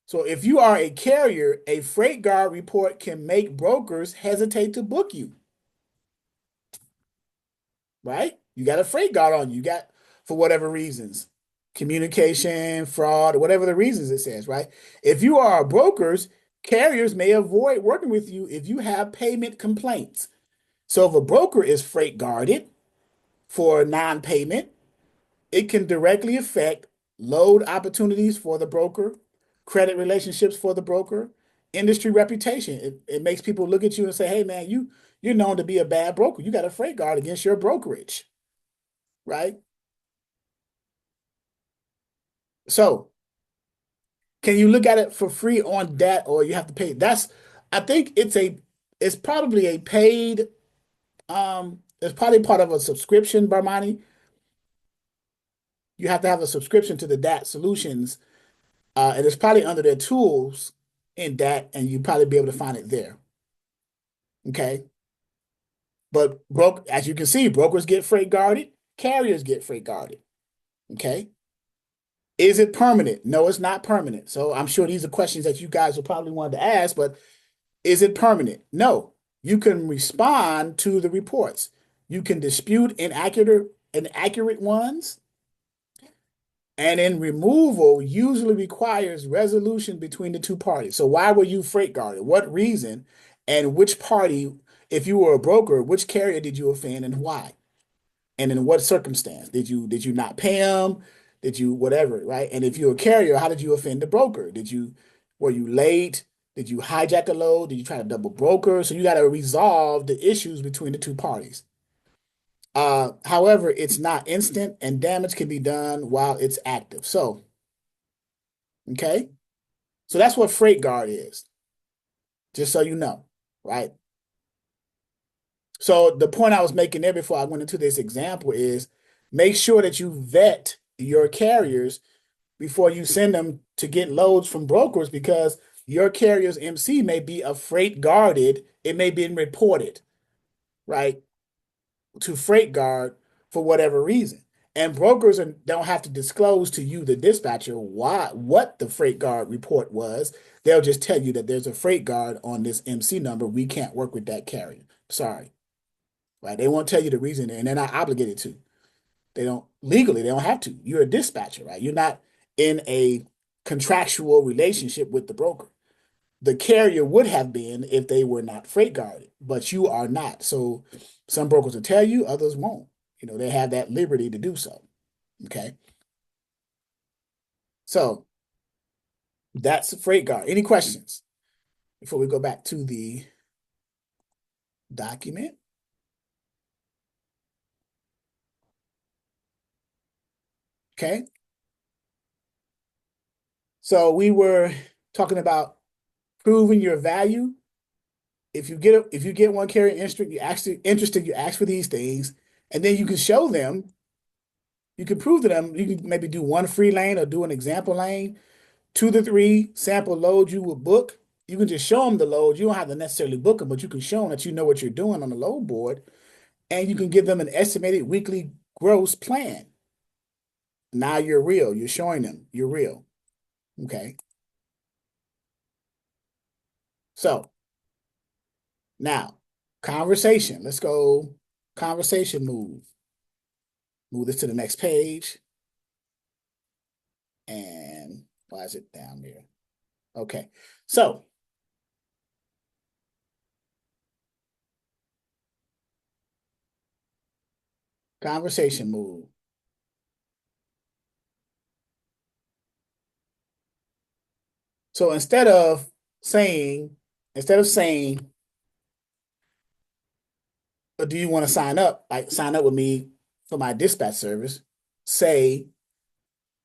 So if you are a carrier, a FreightGuard report can make brokers hesitate to book you, right? You got a FreightGuard on you. You got, for whatever reasons, communication, fraud, whatever the reasons it says, right? If you are brokers, carriers may avoid working with you if you have payment complaints. So if a broker is freight guarded for non-payment, it can directly affect load opportunities for the broker, credit relationships for the broker, industry reputation. It makes people look at you and say, hey man, you're known to be a bad broker. You got a freight guard against your brokerage, right? So can you look at it for free on that or you have to pay? I think it's probably a paid, it's probably part of a subscription, Barmani. You have to have a subscription to the DAT solutions, and it's probably under their tools in DAT, and you probably be able to find it there. Okay. But as you can see, brokers get freight guarded, carriers get freight guarded. Okay. Is it permanent? No, it's not permanent. So I'm sure these are questions that you guys will probably want to ask, but is it permanent? No. You can respond to the reports. You can dispute inaccurate ones. And in removal usually requires resolution between the two parties. So why were you freight guarded? What reason? And which party, if you were a broker, which carrier did you offend and why? And in what circumstance? Did you not pay them? Did you whatever, right? And if you're a carrier, how did you offend the broker? Were you late? Did you hijack a load? Did you try to double broker? So you got to resolve the issues between the two parties. However, it's not instant and damage can be done while it's active. So, okay. So that's what FreightGuard is, just so you know, right? So the point I was making there before I went into this example is make sure that you vet your carriers before you send them to get loads from brokers because your carrier's MC may be a freight guarded, it may be reported, right, to FreightGuard for whatever reason. And brokers don't have to disclose to you, the dispatcher, what the FreightGuard report was. They'll just tell you that there's a FreightGuard on this MC number. We can't work with that carrier. Sorry. Right? They won't tell you the reason, and they're not obligated to. They don't legally, they don't have to. You're a dispatcher, right? You're not in a contractual relationship with the broker. The carrier would have been if they were not freight guarded, but you are not. So some brokers will tell you, others won't. They have that liberty to do so. Okay. So that's freight guard. Any questions before we go back to the document? Okay. So we were talking about proving your value. If you get one carrier interested, you ask for these things, and then you can show them, you can prove to them, you can maybe do one free lane or do an example lane, 2 to 3 sample loads you will book. You can just show them the loads. You don't have to necessarily book them, but you can show them that you know what you're doing on the load board, and you can give them an estimated weekly gross plan. Now you're real. You're showing them you're real. Okay. So now conversation. Let's go conversation move. Move this to the next page. And why is it down there? Okay. So conversation move. So instead of saying, do you want to sign up? Like sign up with me for my dispatch service. Say,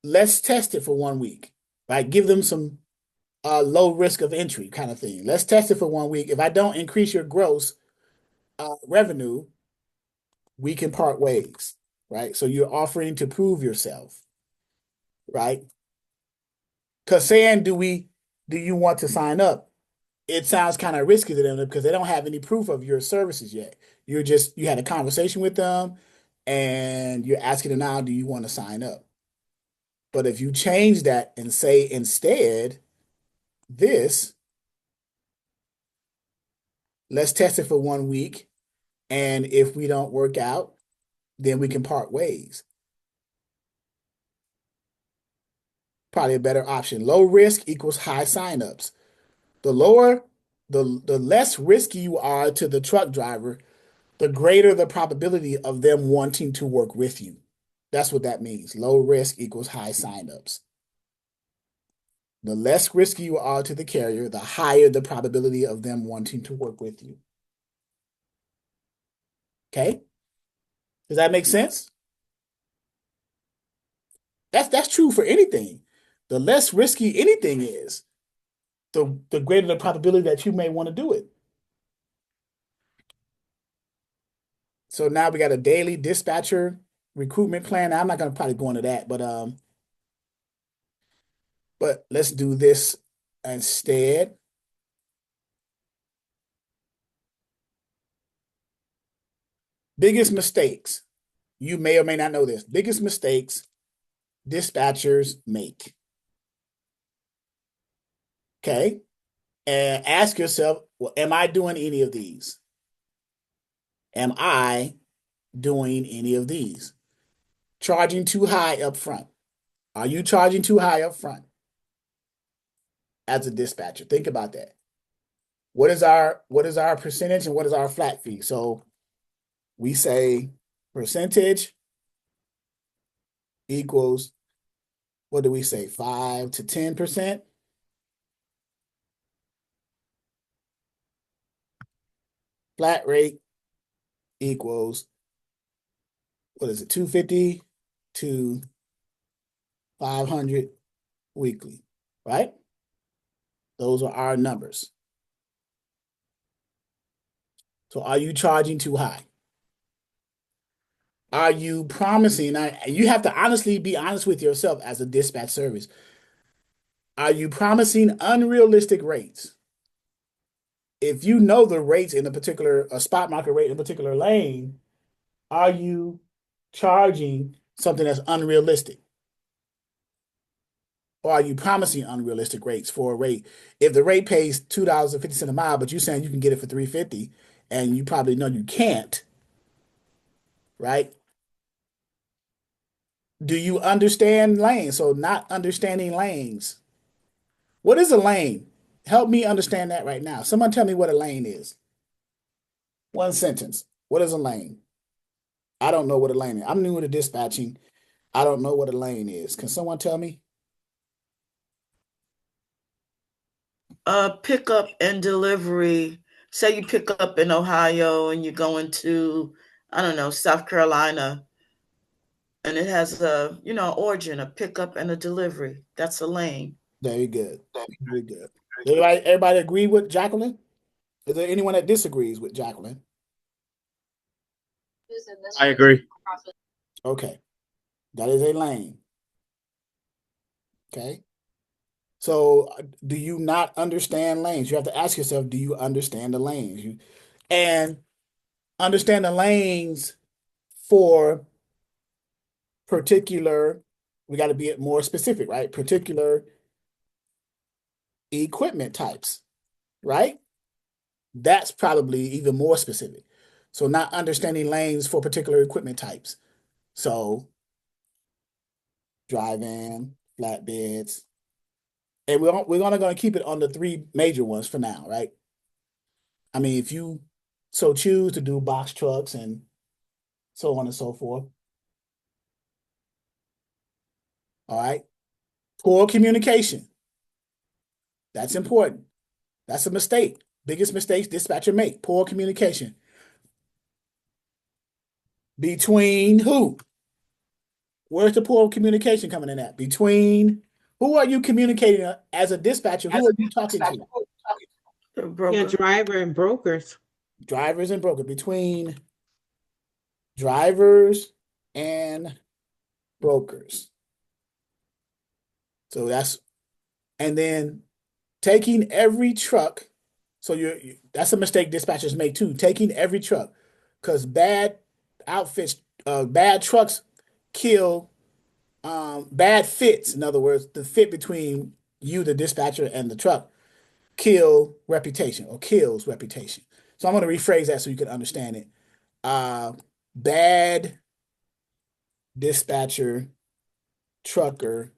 let's test it for 1 week. Like give them some low risk of entry kind of thing. Let's test it for 1 week. If I don't increase your gross revenue, we can part ways, right? So you're offering to prove yourself, right? Because saying, do we do you want to sign up? It sounds kind of risky to them because they don't have any proof of your services yet. You had a conversation with them and you're asking them now, do you want to sign up? But if you change that and say instead, this, let's test it for 1 week. And if we don't work out, then we can part ways. Probably a better option. Low risk equals high signups. The lower, the less risky you are to the truck driver, the greater the probability of them wanting to work with you. That's what that means. Low risk equals high signups. The less risky you are to the carrier, the higher the probability of them wanting to work with you. Okay? Does that make sense? That's true for anything. The less risky anything is, the greater the probability that you may want to do it. So now we got a daily dispatcher recruitment plan. Now, I'm not going to probably go into that, but let's do this instead. Biggest mistakes. You may or may not know this. Biggest mistakes dispatchers make. Okay? And ask yourself, well, am I doing any of these? Am I doing any of these? Charging too high up front. Are you charging too high up front as a dispatcher? Think about that. What is our percentage and what is our flat fee? So we say percentage equals, what do we say, 5 to 10%? Flat rate equals, what is it, 250 to 500 weekly, right? Those are our numbers. So are you charging too high? Are you promising? You have to honestly be honest with yourself as a dispatch service. Are you promising unrealistic rates? If you know the rates in a spot market rate in a particular lane, are you charging something that's unrealistic? Or are you promising unrealistic rates for a rate? If the rate pays $2.50 a mile, but you're saying you can get it for $3.50, and you probably know you can't, right? Do you understand lanes? So not understanding lanes. What is a lane? Help me understand that right now. Someone tell me what a lane is. One sentence. What is a lane? I don't know what a lane is. I'm new to dispatching. I don't know what a lane is. Can someone tell me? Pickup and delivery. Say you pick up in Ohio and you're going to, I don't know, South Carolina, and it has a, origin, a pickup and a delivery. That's a lane. Very good. Very good. Everybody agree with Jacqueline? Is there anyone that disagrees with Jacqueline? I agree. Okay. That is a lane. Okay. So do you not understand lanes? You have to ask yourself, do you understand the lanes? And understand the lanes for particular, we got to be more specific, right? Particular equipment types, right? That's probably even more specific. So not understanding lanes for particular equipment types. So dry van, flatbeds, and we're only going to keep it on the three major ones for now, right? I mean, if you so choose to do box trucks and so on and so forth. All right. Poor communication. That's important. That's a mistake. Biggest mistakes dispatcher make. Poor communication. Between who? Where's the poor communication coming in at? Between who are you communicating as a dispatcher? Who are you talking to? Yeah, driver and brokers. Drivers and brokers. Between drivers and brokers. So and then taking every truck. So that's a mistake dispatchers make too, taking every truck, because bad trucks kill, bad fits. In other words, the fit between you, the dispatcher, and the truck kill reputation or kills reputation. So I'm going to rephrase that so you can understand it. Bad dispatcher trucker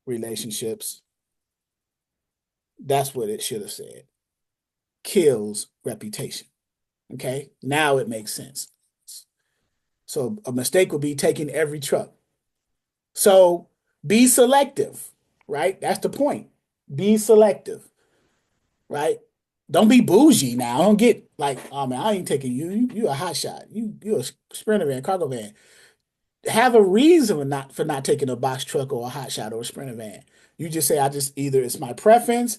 relationships. That's what it should have said. Kills reputation. Okay, now it makes sense. So a mistake would be taking every truck. So be selective, right? That's the point. Be selective, right? Don't be bougie now. Don't get like, oh man, I ain't taking you. You a hot shot. You a sprinter van, cargo van. Have a reason for not taking a box truck or a hot shot or a sprinter van. You just say, I just either it's my preference.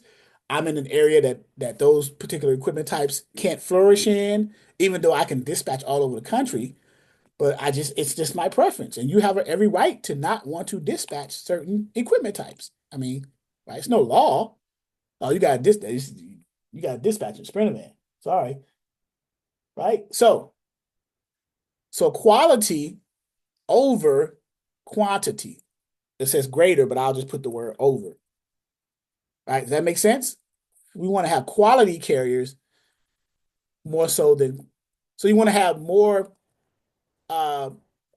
I'm in an area that those particular equipment types can't flourish in, even though I can dispatch all over the country. But it's just my preference, and you have every right to not want to dispatch certain equipment types. I mean, right? It's no law. Oh, you got to dispatch a sprinter van. Sorry, right? So quality over quantity. It says greater, but I'll just put the word over. Right? Does that make sense? We want to have quality carriers more so than, so you want to have more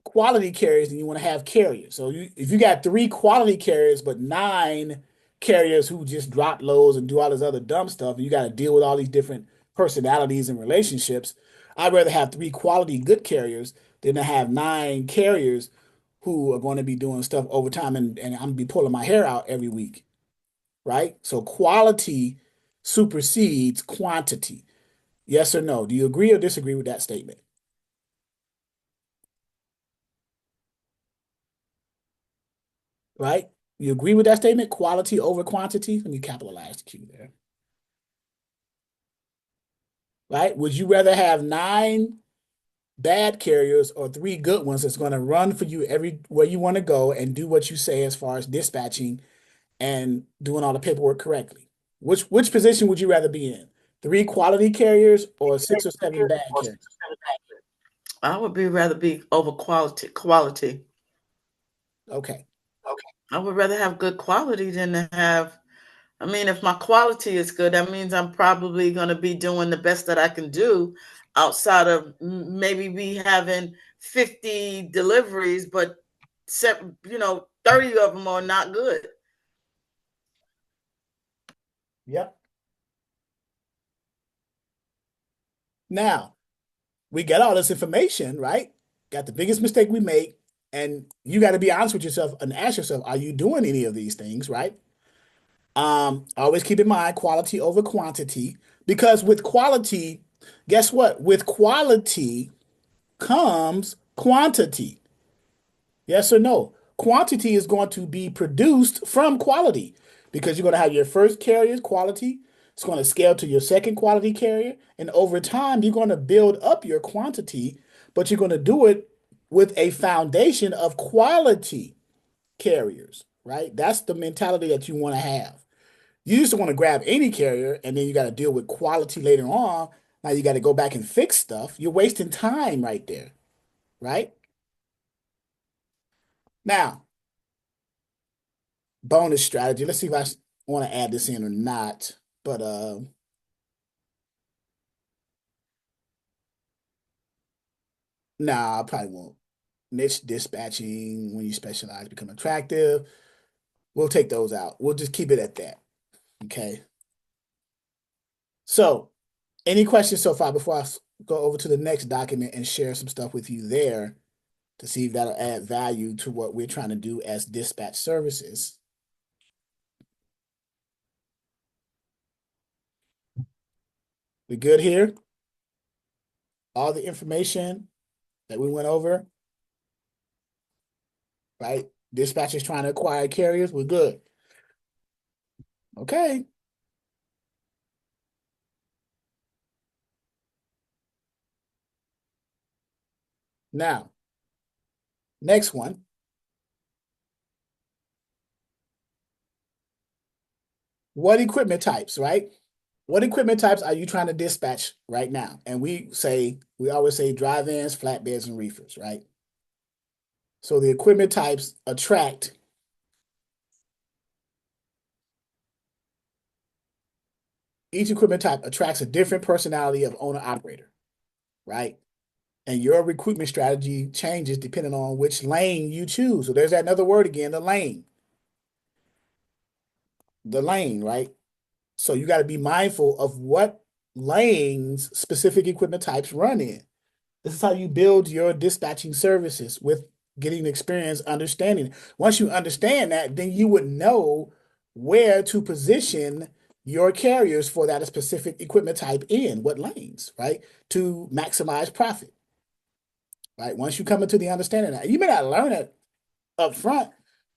quality carriers than you want to have carriers. So if you got 3 quality carriers but 9 carriers who just drop loads and do all this other dumb stuff, and you got to deal with all these different personalities and relationships, I'd rather have 3 quality good carriers than to have 9 carriers who are going to be doing stuff over time, and I'm going to be pulling my hair out every week, right? So quality supersedes quantity. Yes or no? Do you agree or disagree with that statement? Right? You agree with that statement? Quality over quantity? Let me capitalize the Q there. Right? Would you rather have 9 bad carriers or 3 good ones that's going to run for you everywhere you want to go and do what you say as far as dispatching and doing all the paperwork correctly? Which position would you rather be in? 3 quality carriers or 6 or 7 bad carriers? I would rather be over quality. Okay. I would rather have good quality than to have, I mean, if my quality is good, that means I'm probably going to be doing the best that I can do outside of maybe me having 50 deliveries, but 30 of them are not good. Yep. Now, we got all this information, right? Got the biggest mistake we make, and you got to be honest with yourself and ask yourself, are you doing any of these things, right? Always keep in mind quality over quantity, because with quality, guess what? With quality comes quantity. Yes or no? Quantity is going to be produced from quality, because you're going to have your first carrier's quality. It's going to scale to your second quality carrier. And over time, you're going to build up your quantity, but you're going to do it with a foundation of quality carriers, right? That's the mentality that you want to have. You used to want to grab any carrier, and then you got to deal with quality later on. Now you got to go back and fix stuff. You're wasting time right there, right? Now, bonus strategy. Let's see if I want to add this in or not. But nah, I probably won't. Niche dispatching, when you specialize, become attractive. We'll take those out. We'll just keep it at that. Okay. So, any questions so far before I go over to the next document and share some stuff with you there to see if that'll add value to what we're trying to do as dispatch services? We good here? All the information that we went over, right? Dispatchers trying to acquire carriers, we're good. Okay. Now, next one. what equipment types, right? What equipment types are you trying to dispatch right now? And we always say dry vans, flatbeds, and reefers, right? So the equipment types attract each equipment type attracts a different personality of owner operator, right? And your recruitment strategy changes depending on which lane you choose. So there's that another word again, the lane. The lane, right? So you got to be mindful of what lanes specific equipment types run in. This is how you build your dispatching services with getting experience, understanding. Once you understand that, then you would know where to position your carriers for that specific equipment type in what lanes, right? To maximize profit, right? Once you come into the understanding that, you may not learn it up front,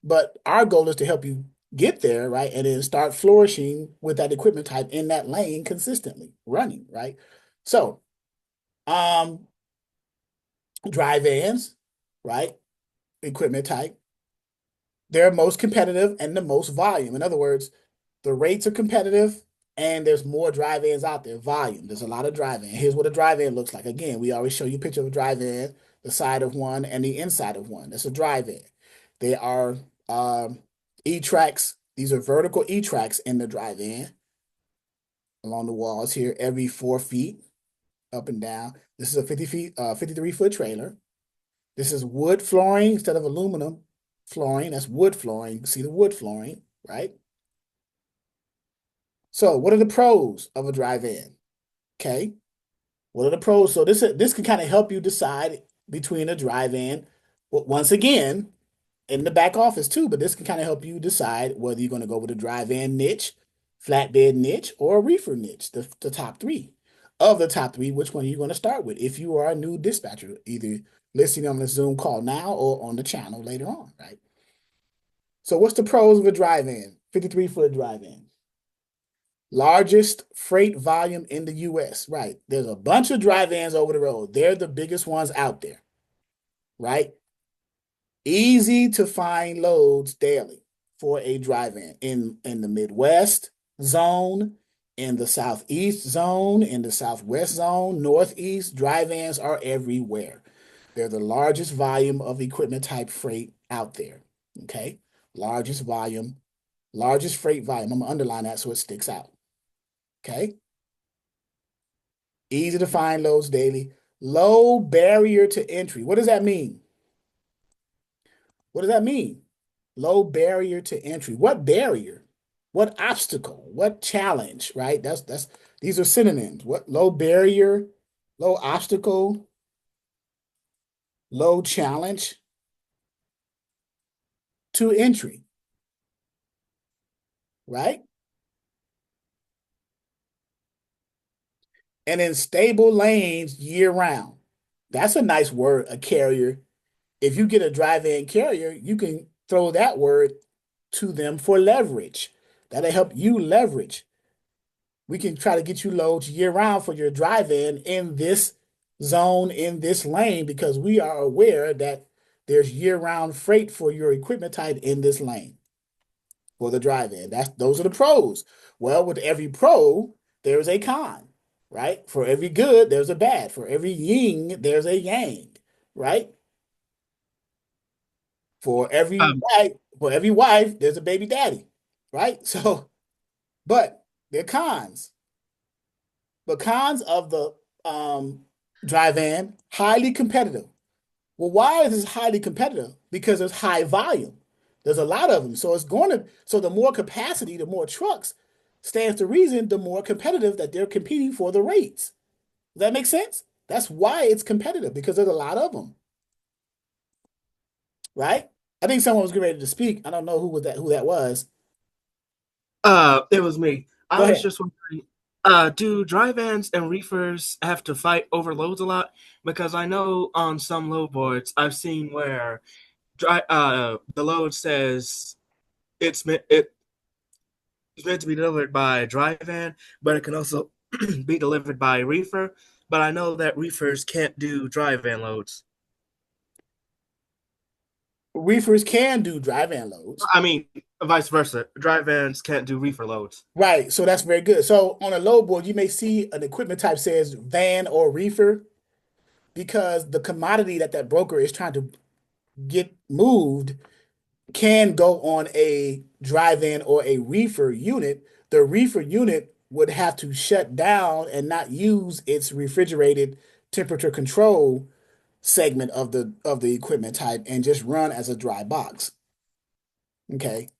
but our goal is to help you get there, right? And then start flourishing with that equipment type in that lane consistently running, right? So, um, dry vans, right? Equipment type. They're most competitive and the most volume. In other words, the rates are competitive and there's more dry vans out there. Volume. There's a lot of dry van. Here's what a dry van looks like. Again, we always show you a picture of a dry van, the side of one and the inside of one. That's a dry van. They are E-tracks. These are vertical E-tracks in the dry van along the walls here, every 4 feet up and down. This is a 53-foot trailer. This is wood flooring instead of aluminum flooring. That's wood flooring. You can see the wood flooring, right? So what are the pros of a dry van? Okay. What are the pros? So this can kind of help you decide between a dry van. Well, once again, in the back office too, but this can kind of help you decide whether you're going to go with a dry van niche, flatbed niche, or a reefer niche, the top three. Of the top three, which one are you going to start with if you are a new dispatcher, either listening on the Zoom call now or on the channel later on, right? So what's the pros of a dry van? 53-foot dry van. Largest freight volume in the US, right? There's a bunch of dry vans over the road. They're the biggest ones out there, right? Easy to find loads daily for a dry van in the Midwest zone, in the Southeast zone, in the Southwest zone, Northeast. Dry vans are everywhere. They're the largest volume of equipment type freight out there. Okay, largest volume, largest freight volume. I'm gonna underline that so it sticks out. Okay, easy to find loads daily. Low barrier to entry. What does that mean? What does that mean? Low barrier to entry. What barrier? What obstacle? What challenge, right? That's these are synonyms. What low barrier, low obstacle, low challenge to entry, right? And in stable lanes year round. That's a nice word, a carrier. If you get a dry van carrier, you can throw that word to them for leverage. That'll help you leverage. We can try to get you loads year round for your dry van in this zone, in this lane, because we are aware that there's year round freight for your equipment type in this lane for the dry van. Those are the pros. Well, with every pro, there's a con, right? For every good, there's a bad. For every yin, there's a yang, right? For every Um, wife, for every wife, there's a baby daddy, right? So, but they're cons. The cons of the dry van, highly competitive. Well, why is this highly competitive? Because there's high volume. There's a lot of them. So so the more capacity, the more trucks, stands to reason, the more competitive that they're competing for the rates. Does that make sense? That's why it's competitive, because there's a lot of them. Right? I think someone was getting ready to speak. I don't know who that was. it was me. I Go was ahead. just wondering, do dry vans and reefers have to fight over loads a lot? Because I know on some load boards I've seen where the load says it's meant to be delivered by a dry van, but it can also be delivered by a reefer. But I know that reefers can't do dry van loads. Reefers can do dry van loads. I mean, Vice versa. Dry vans can't do reefer loads. Right. So that's very good. So on a load board, you may see an equipment type says van or reefer because the commodity that that broker is trying to get moved can go on a dry van or a reefer unit. The reefer unit would have to shut down and not use its refrigerated temperature control segment of the equipment type and just run as a dry box. Okay.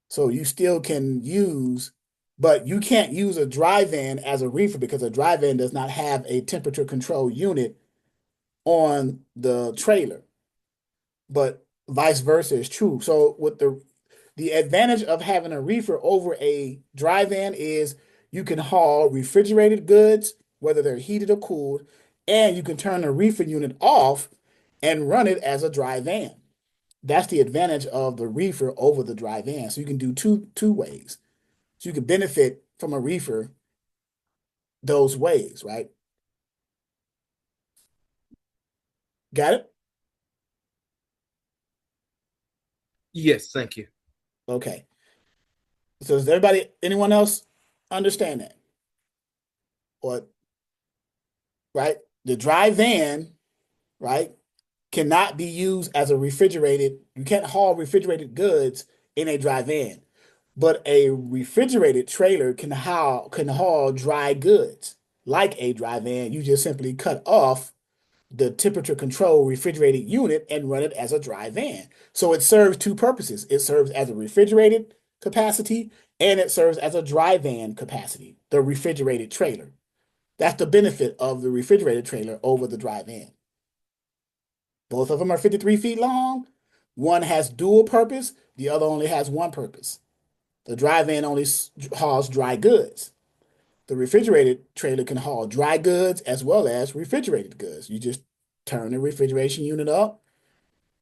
So you still can use, but you can't use a dry van as a reefer because a dry van does not have a temperature control unit on the trailer. But vice versa is true. So with the advantage of having a reefer over a dry van is you can haul refrigerated goods, whether they're heated or cooled, and you can turn the reefer unit off and run it as a dry van. That's the advantage of the reefer over the dry van. So you can do two ways. So you can benefit from a reefer those ways, right? Got it? Yes, thank you. Okay. So does everybody, anyone else understand that? Or, right? The dry van, right, cannot be used as a refrigerated, you can't haul refrigerated goods in a dry van. But a refrigerated trailer can haul dry goods like a dry van. You just simply cut off the temperature control refrigerated unit and run it as a dry van. So it serves two purposes. It serves as a refrigerated capacity and it serves as a dry van capacity, the refrigerated trailer. That's the benefit of the refrigerated trailer over the dry van. Both of them are 53 feet long. One has dual purpose, the other only has one purpose. The dry van only hauls dry goods. The refrigerated trailer can haul dry goods as well as refrigerated goods. You just turn the refrigeration unit up,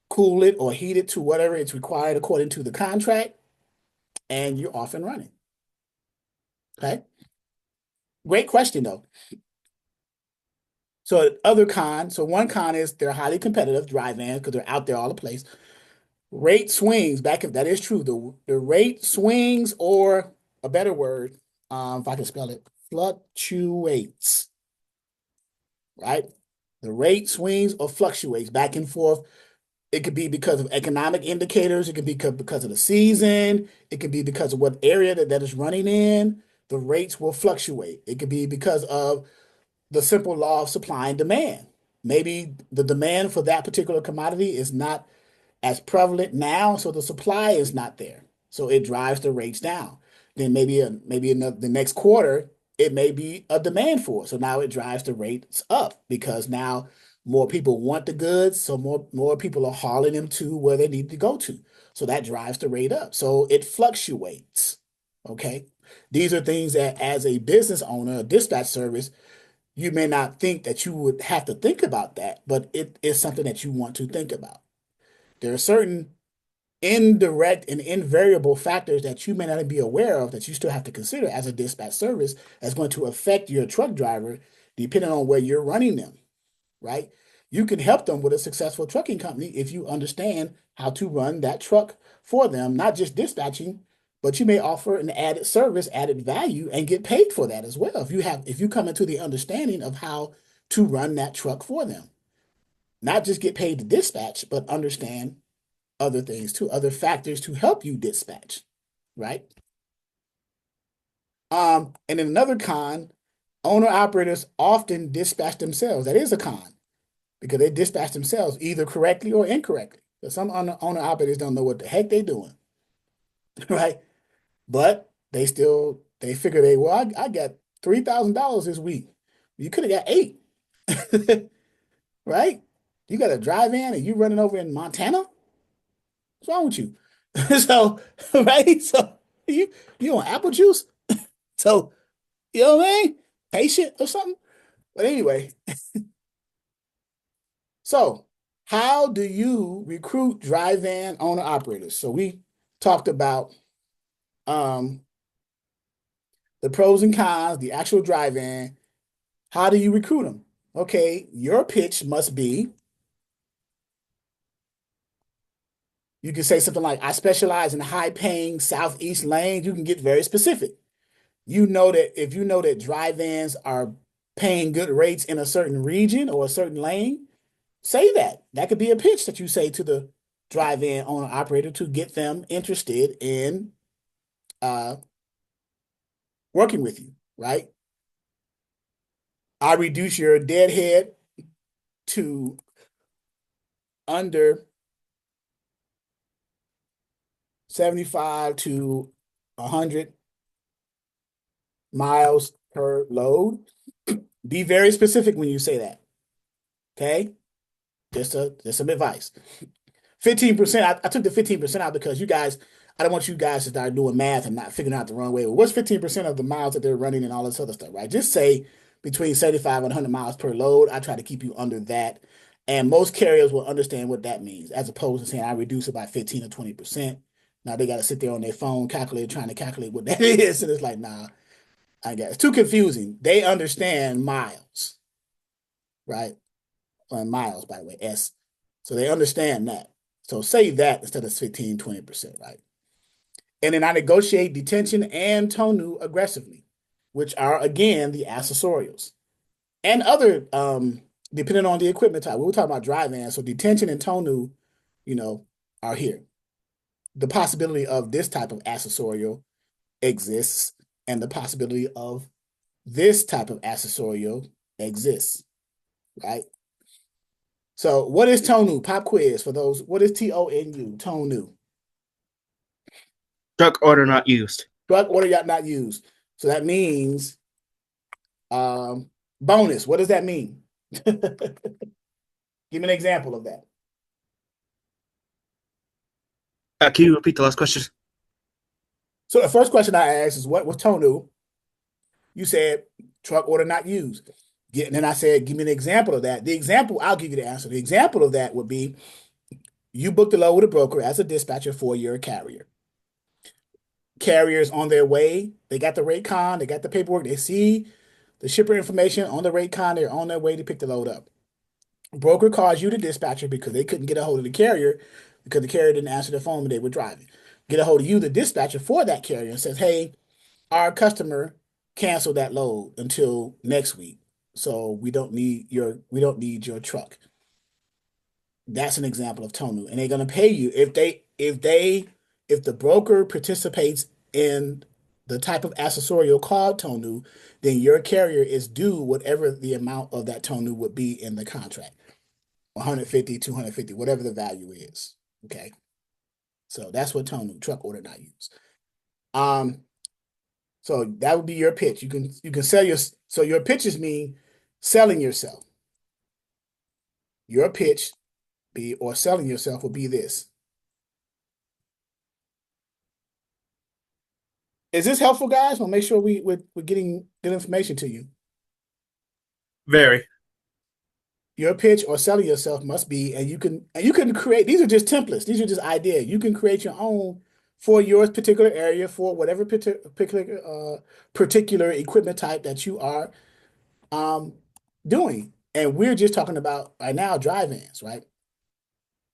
cool it or heat it to whatever it's required according to the contract, and you're off and running. Okay. Great question though. So one con is they're highly competitive, dry vans, because they're out there all the place. Rate swings, that is true. The rate swings, or a better word, if I can spell it, fluctuates, right? The rate swings or fluctuates back and forth. It could be because of economic indicators. It could be because of the season. It could be because of what area that is running in. The rates will fluctuate. It could be because of the simple law of supply and demand. Maybe the demand for that particular commodity is not as prevalent now, so the supply is not there. So it drives the rates down. Then maybe in the next quarter, it may be a demand for it. So now it drives the rates up because now more people want the goods, so more people are hauling them to where they need to go to. So that drives the rate up. So it fluctuates. Okay. These are things that as a business owner, a dispatch service, you may not think that you would have to think about that, but it is something that you want to think about. There are certain indirect and invariable factors that you may not be aware of that you still have to consider as a dispatch service that's going to affect your truck driver depending on where you're running them, right? You can help them with a successful trucking company if you understand how to run that truck for them, not just dispatching, but you may offer an added service, added value, and get paid for that as well. If you come into the understanding of how to run that truck for them, not just get paid to dispatch, but understand other things too, other factors to help you dispatch, right? And then another con, owner operators often dispatch themselves. That is a con because they dispatch themselves either correctly or incorrectly. So some owner operators don't know what the heck they're doing, right? But they figure I got $3,000 this week. You could have got eight, right? You got a drive in and you running over in Montana? What's wrong with you? So, right? So you on apple juice? So, you know what I mean? Patient or something? But anyway, so how do you recruit dry van owner operators? So we talked about um the pros and cons, the actual dry van. How do you recruit them? Okay, your pitch must be You can say something like, I specialize in high-paying Southeast lanes. You can get very specific. You know that if you know that dry vans are paying good rates in a certain region or a certain lane, say that. That could be a pitch that you say to the dry van owner operator to get them interested in working with you, right? I reduce your deadhead to under 75 to 100 miles per load. Be very specific when you say that. Okay? Just some advice. 15%, I took the 15% out because you guys, I don't want you guys to start doing math and not figuring out the wrong way. Well, what's 15% of the miles that they're running and all this other stuff, right? Just say between 75 and 100 miles per load. I try to keep you under that. And most carriers will understand what that means, as opposed to saying I reduce it by 15 or 20%. Now they got to sit there on their phone, trying to calculate what that is. And it's like, nah, I guess it's too confusing. They understand miles, right? Miles, by the way, S. So they understand that. So say that instead of 15, 20%, right? And then I negotiate detention and tonu aggressively, which are, again, the accessorials. And other, depending on the equipment type. We were talking about dry vans, so detention and tonu, are here. The possibility of this type of accessorial exists, and the possibility of this type of accessorial exists, right? So what is tonu? Pop quiz for those. What is TONU? Tonu. Truck order not used. Truck order not used. So that means bonus. What does that mean? Give me an example of that. Can you repeat the last question? So the first question I asked is, what was tonu? You said truck order not used. And then I said, give me an example of that. The example, I'll give you the answer. The example of that would be, you booked a load with a broker as a dispatcher for your carrier. Carriers on their way, they got the rate con, they got the paperwork, they see the shipper information on the rate con, they're on their way to pick the load up. Broker calls you, the dispatcher, because they couldn't get a hold of the carrier because the carrier didn't answer their phone when they were driving. Get a hold of you, the dispatcher, for that carrier, and says, hey, our customer canceled that load until next week, so we don't need your truck. That's an example of tonu, and they're going to pay you if the broker participates in the type of accessorial called tonu, then your carrier is due whatever the amount of that tonu would be in the contract. 150, 250, whatever the value is. Okay. So that's what tonu, truck order not used. So that would be your pitch. You can sell your pitches mean selling yourself. Your pitch or selling yourself will be this. Is this helpful, guys? We'll make sure we're getting good information to you. Very. Your pitch or selling yourself must be, and you can create, these are just templates. These are just ideas. You can create your own for your particular area, for whatever particular equipment type that you are doing. And we're just talking about right now dry vans, right?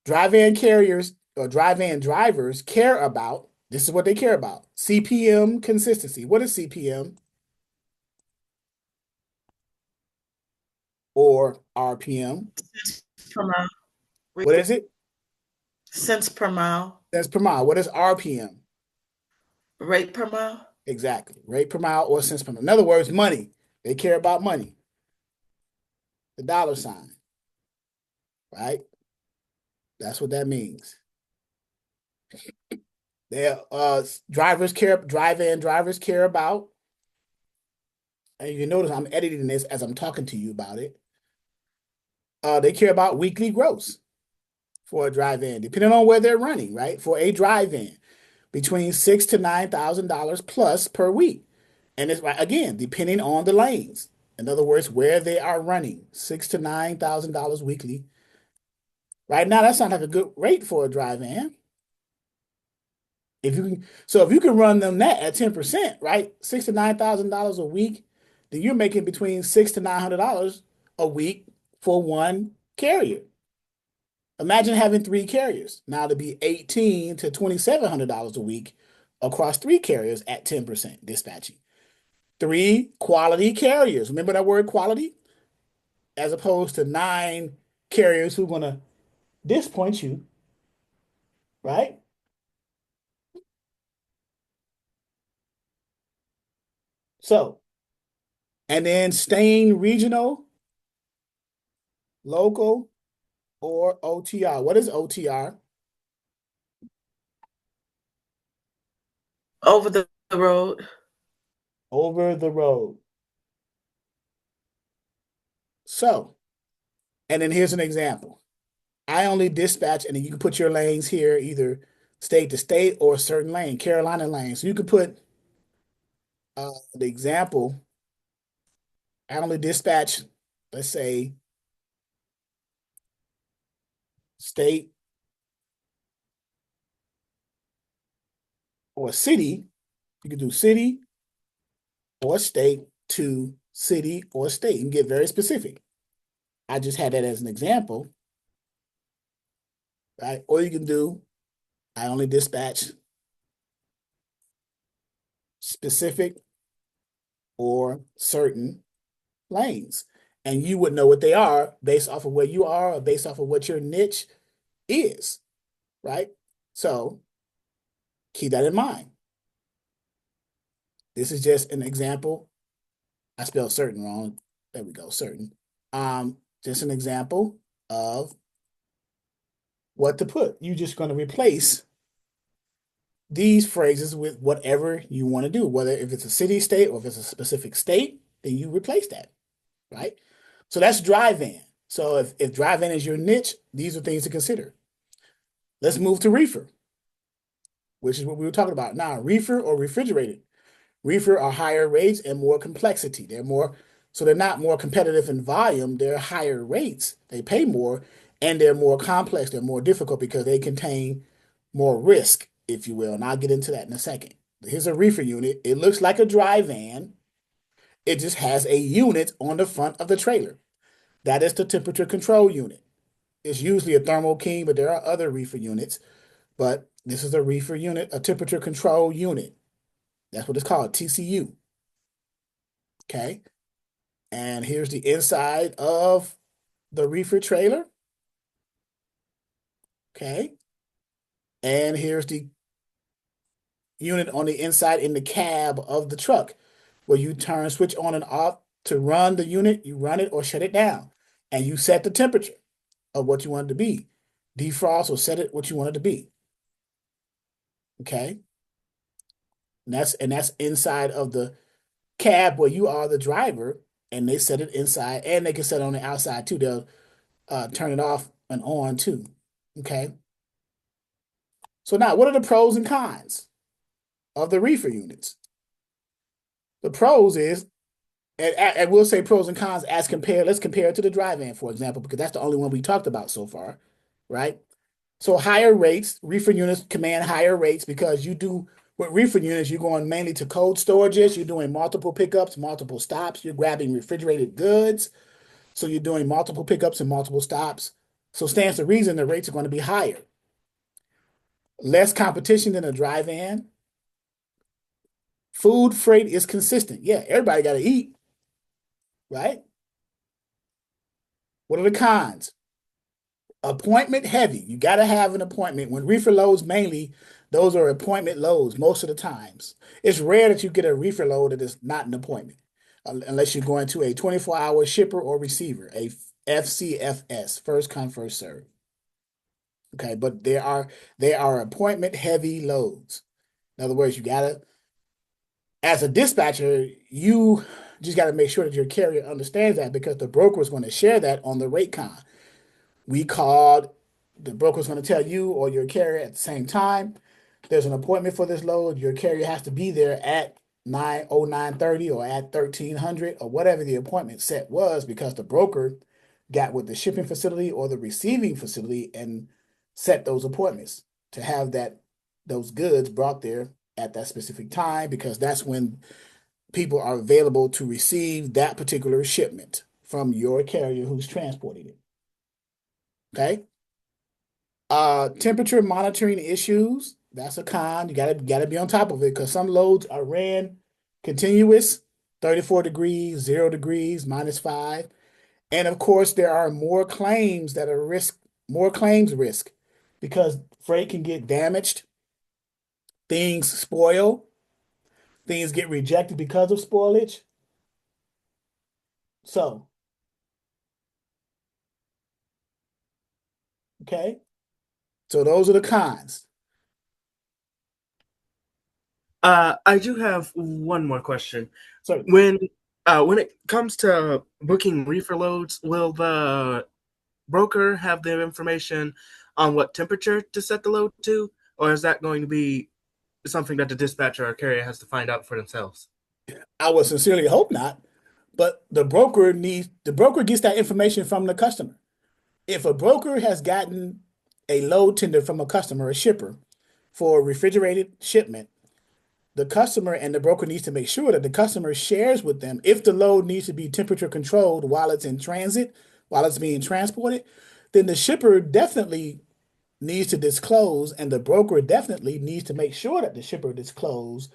Dry van carriers or dry van drivers care about, this is what they care about, CPM consistency. What is CPM? Or RPM? Per mile. What is it? Cents per mile. Cents per mile. What is RPM? Rate per mile. Exactly. Rate per mile or cents per mile. In other words, money. They care about money. The dollar sign. Right? That's what that means. Dry van drivers care about, and you notice I'm editing this as I'm talking to you about it. They care about weekly gross for a dry van, depending on where they're running, right? For a dry van, between $6,000 to $9,000 plus per week. And it's, again, depending on the lanes. In other words, where they are running, $6,000 to $9,000 weekly. Right now, that sounds like a good rate for a dry van. If you can run them that at 10%, right? $6,000 to $9,000 a week, then you're making between $600 to $900 a week for one carrier. Imagine having 3 carriers. Now to be $1,800 to $2,700 a week across 3 carriers at 10% dispatching. 3 quality carriers. Remember that word quality? As opposed to 9 carriers who are going to disappoint you, right? So, and then staying regional, local, or OTR. What is OTR? Over the road. Over the road. So, and then here's an example. I only dispatch, and then you can put your lanes here, either state to state or a certain lane, Carolina lane. So you could put the example, I only dispatch, let's say, state or city. You could do city or state to city or state. You can get very specific. I just had that as an example, right? Or you can do, I only dispatch specific or certain lanes. And you would know what they are based off of where you are or based off of what your niche is, right? So keep that in mind. This is just an example. I spelled certain wrong. There we go, certain. Just an example of what to put. You're just going to replace these phrases with whatever you want to do, whether if it's a city, state, or if it's a specific state, then you replace that, right? So that's dry van. So if dry van is your niche, these are things to consider. Let's move to reefer, which is what we were talking about. Now, reefer or refrigerated. Reefer are higher rates and more complexity. So they're not more competitive in volume, they're higher rates. They pay more and they're more complex, they're more difficult because they contain more risk, if you will. And I'll get into that in a second. Here's a reefer unit. It looks like a dry van. It just has a unit on the front of the trailer. That is the temperature control unit. It's usually a Thermo King, but there are other reefer units. But this is a reefer unit, a temperature control unit. That's what it's called, TCU. Okay. And here's the inside of the reefer trailer. Okay. And here's the unit on the inside in the cab of the truck where you switch on and off to run the unit. You run it or shut it down. And you set the temperature of what you want it to be. Defrost or set it what you want it to be. Okay. And that's inside of the cab where you are the driver, and they set it inside, and they can set it on the outside too. They'll turn it off and on too. Okay. So now, what are the pros and cons of the reefer units? The pros is, and we'll say pros and cons as compared. Let's compare it to the dry van, for example, because that's the only one we talked about so far, right? So higher rates, reefer units command higher rates because you do with reefer units, you're going mainly to cold storages, you're doing multiple pickups, multiple stops, you're grabbing refrigerated goods. So you're doing multiple pickups and multiple stops. So stands to reason the rates are going to be higher. Less competition than a dry van. Food freight is consistent. Yeah, everybody got to eat, right? What are the cons? Appointment heavy. You got to have an appointment. When reefer loads, mainly, those are appointment loads most of the times. It's rare that you get a reefer load that is not an appointment, unless you're going to a 24-hour shipper or receiver, a FCFS, first come, first serve. Okay, but they are appointment heavy loads. In other words, you gotta, as a dispatcher, you just gotta make sure that your carrier understands that because the broker is going to share that on the rate con. We called, the broker's going to tell you or your carrier at the same time, there's an appointment for this load. Your carrier has to be there at 9:30 or at 1300 or whatever the appointment set was because the broker got with the shipping facility or the receiving facility and set those appointments to have those goods brought there at that specific time because that's when people are available to receive that particular shipment from your carrier who's transporting it. Okay? Temperature monitoring issues, that's a con. You gotta be on top of it because some loads are ran continuous, 34 degrees, 0 degrees, -5. And of course, there are more claims that are more claims risk because freight can get damaged, things spoil, things get rejected because of spoilage. So, okay. So those are the cons. I do have one more question. So When it comes to booking reefer loads, will the broker have the information on what temperature to set the load to, or is that going to be something that the dispatcher or carrier has to find out for themselves? I would sincerely hope not, but the broker gets that information from the customer. If a broker has gotten a load tender from a customer, a shipper, for a refrigerated shipment, the customer and the broker needs to make sure that the customer shares with them if the load needs to be temperature controlled while it's in transit, while it's being transported, then the shipper definitely needs to disclose, and the broker definitely needs to make sure that the shipper disclose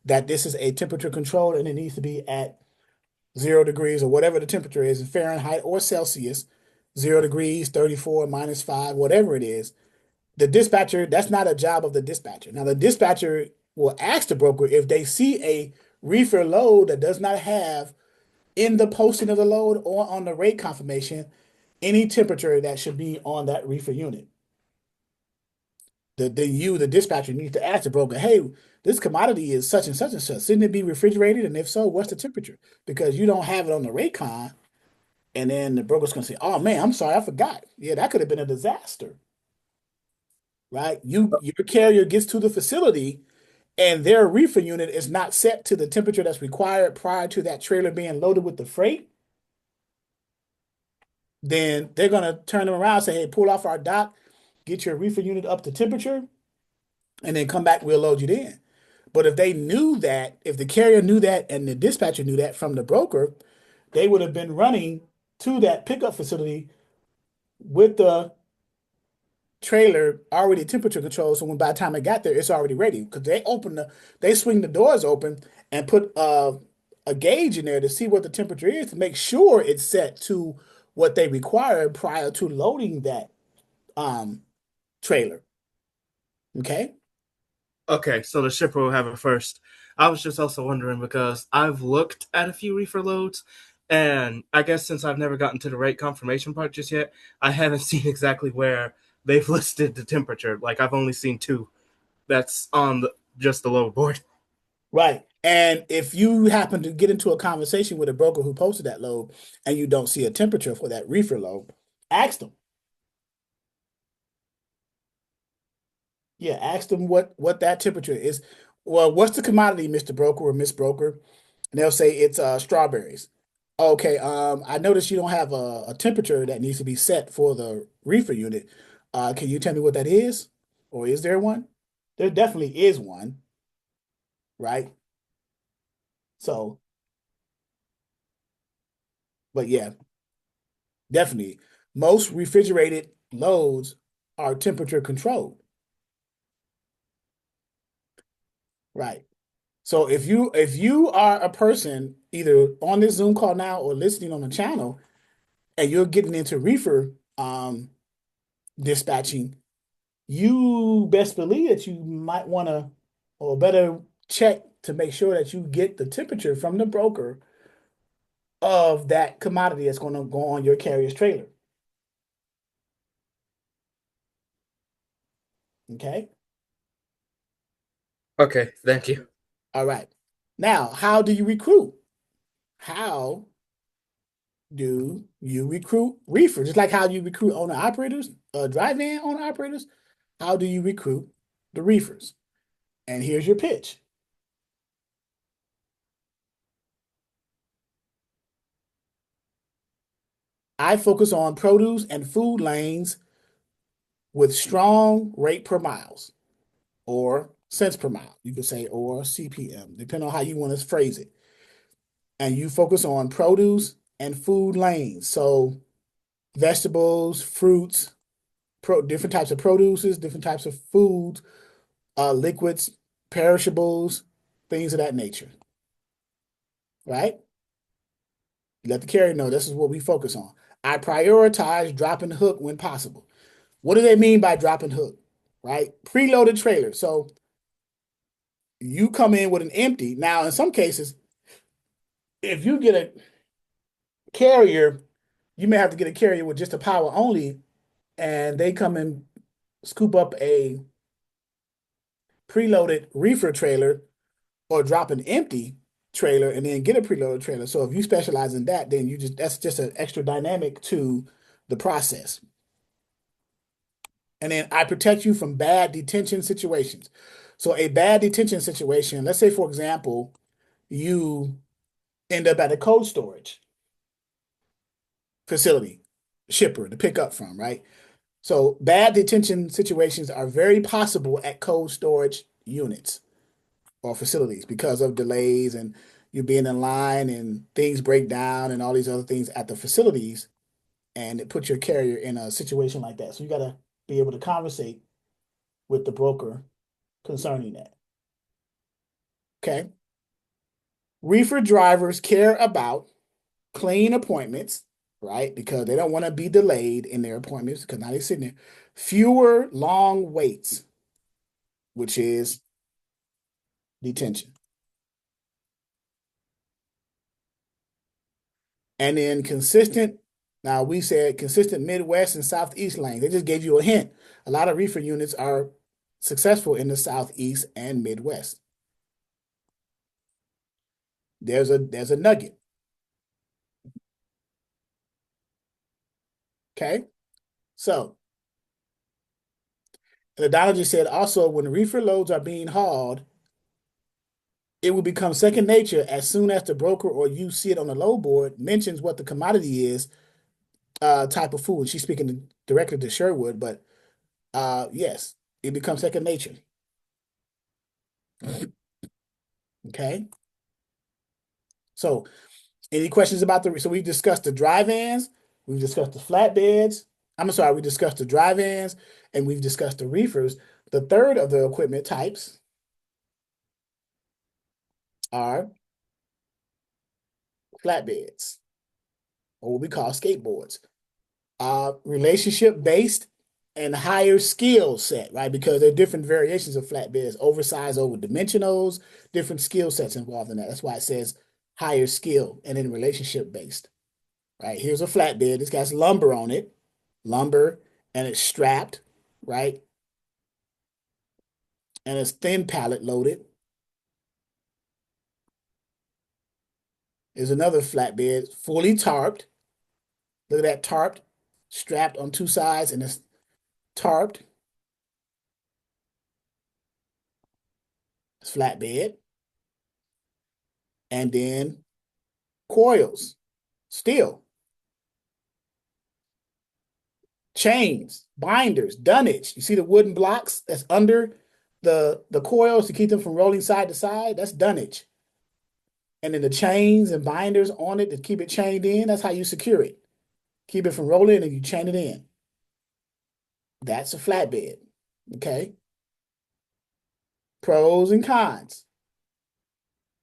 that this is a temperature controlled and it needs to be at 0 degrees or whatever the temperature is in Fahrenheit or Celsius, 0 degrees, 34, -5, whatever it is. The dispatcher, that's not a job of the dispatcher. Now, the dispatcher will ask the broker if they see a reefer load that does not have in the posting of the load or on the rate confirmation any temperature that should be on that reefer unit. The dispatcher, needs to ask the broker, hey, this commodity is such and such and such. Shouldn't it be refrigerated? And if so, what's the temperature? Because you don't have it on the rate con. And then the broker's going to say, oh man, I'm sorry, I forgot. Yeah, that could have been a disaster, right? Your carrier gets to the facility and their reefer unit is not set to the temperature that's required prior to that trailer being loaded with the freight, then they're going to turn them around and say, hey, pull off our dock, get your reefer unit up to temperature, and then come back, we'll load you in. But if they knew that, if the carrier knew that and the dispatcher knew that from the broker, they would have been running to that pickup facility with the trailer already temperature controlled. So when by the time it got there, it's already ready because they swing the doors open and put a gauge in there to see what the temperature is to make sure it's set to what they require prior to loading that um, trailer. Okay. Okay, so the shipper will have it first. I was just also wondering because I've looked at a few reefer loads, and I guess since I've never gotten to the rate confirmation part just yet, I haven't seen exactly where they've listed the temperature. Like I've only seen two. That's on just the load board. Right. And if you happen to get into a conversation with a broker who posted that load and you don't see a temperature for that reefer load, ask them. Yeah, ask them what that temperature is. Well, what's the commodity, Mr. Broker or Miss Broker? And they'll say it's strawberries. Okay, I noticed you don't have a temperature that needs to be set for the reefer unit. Can you tell me what that is? Or is there one? There definitely is one, right? So, but yeah, definitely. Most refrigerated loads are temperature controlled. Right. So if you are a person either on this Zoom call now or listening on the channel and you're getting into reefer dispatching, you best believe that you might want to or better check to make sure that you get the temperature from the broker of that commodity that's going to go on your carrier's trailer. Okay? Okay, thank you. All right. Now, how do you recruit? How do you recruit reefer? Just like how you recruit owner operators, dry van owner operators, how do you recruit the reefers? And here's your pitch. I focus on produce and food lanes with strong rate per miles or cents per mile. You could say or CPM, depending on how you want to phrase it. And you focus on produce and food lanes. So vegetables, fruits, different types of produces, different types of foods, liquids, perishables, things of that nature. Right? Let the carrier know this is what we focus on. I prioritize dropping hook when possible. What do they mean by dropping hook? Right? Preloaded trailer. So you come in with an empty. Now, in some cases, if you get a carrier, you may have to get a carrier with just a power only, and they come and scoop up a preloaded reefer trailer or drop an empty trailer and then get a preloaded trailer. So if you specialize in that, then that's just an extra dynamic to the process. And then I protect you from bad detention situations. So a bad detention situation, let's say for example, you end up at a cold storage facility, shipper to pick up from, right? So bad detention situations are very possible at cold storage units or facilities because of delays and you being in line and things break down and all these other things at the facilities, and it puts your carrier in a situation like that. So you got to be able to conversate with the broker concerning that. Okay. Reefer drivers care about clean appointments, right? Because they don't want to be delayed in their appointments because now they're sitting there. Fewer long waits, which is detention. And then consistent, now we said consistent Midwest and Southeast lanes. They just gave you a hint. A lot of reefer units are successful in the Southeast and Midwest. There's a nugget. Okay. So the Donology said also when reefer loads are being hauled, it will become second nature as soon as the broker or you see it on the load board mentions what the commodity is, type of food. She's speaking directly to Sherwood, but yes, it becomes second nature. Okay. So any questions about so we discussed the dry vans, we've discussed the flatbeds. I'm sorry, we discussed the dry vans and we've discussed the reefers. The third of the equipment types are flatbeds, or what we call skateboards. Relationship based and higher skill set, right? Because there are different variations of flatbeds, oversized, over dimensionals, different skill sets involved in that. That's why it says higher skill and then relationship based, right? Here's a flatbed. This got lumber on it, lumber, and it's strapped, right? And it's thin pallet loaded. There's another flatbed, fully tarped. Look at that, tarped, strapped on two sides, and it's tarped. It's flatbed. And then coils, steel, chains, binders, dunnage. You see the wooden blocks that's under the coils to keep them from rolling side to side? That's dunnage. And then the chains and binders on it to keep it chained in, that's how you secure it. Keep it from rolling and you chain it in. That's a flatbed, okay? Pros and cons.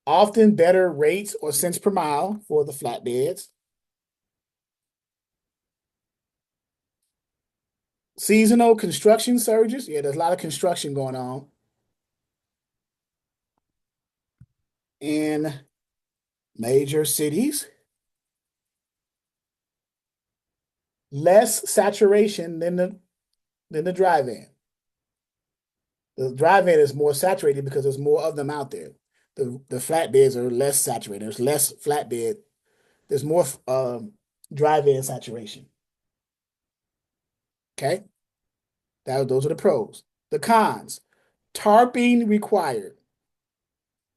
Often better rates or cents per mile for the flatbeds. Seasonal construction surges. Yeah, there's a lot of construction going on. In major cities. Less saturation than the dry van. The dry van is more saturated because there's more of them out there. The flatbeds are less saturated. There's less flatbed. There's more dry van saturation. Okay? Those are the pros. The cons. Tarping required.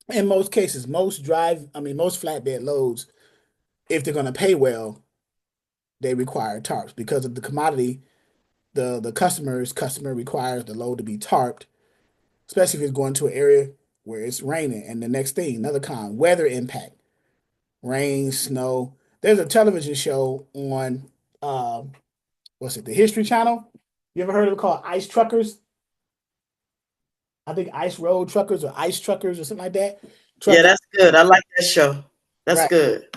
In most cases, most flatbed loads, if they're going to pay well, they require tarps because of the commodity. The customer requires the load to be tarped, especially if it's going to an area where it's raining. And the next thing, another con, weather impact, rain, snow. There's a television show on, the History Channel. You ever heard of it called ice truckers? I think ice road truckers or ice truckers or something like that. Yeah, Truck, that's good. I like that show. That's right. good.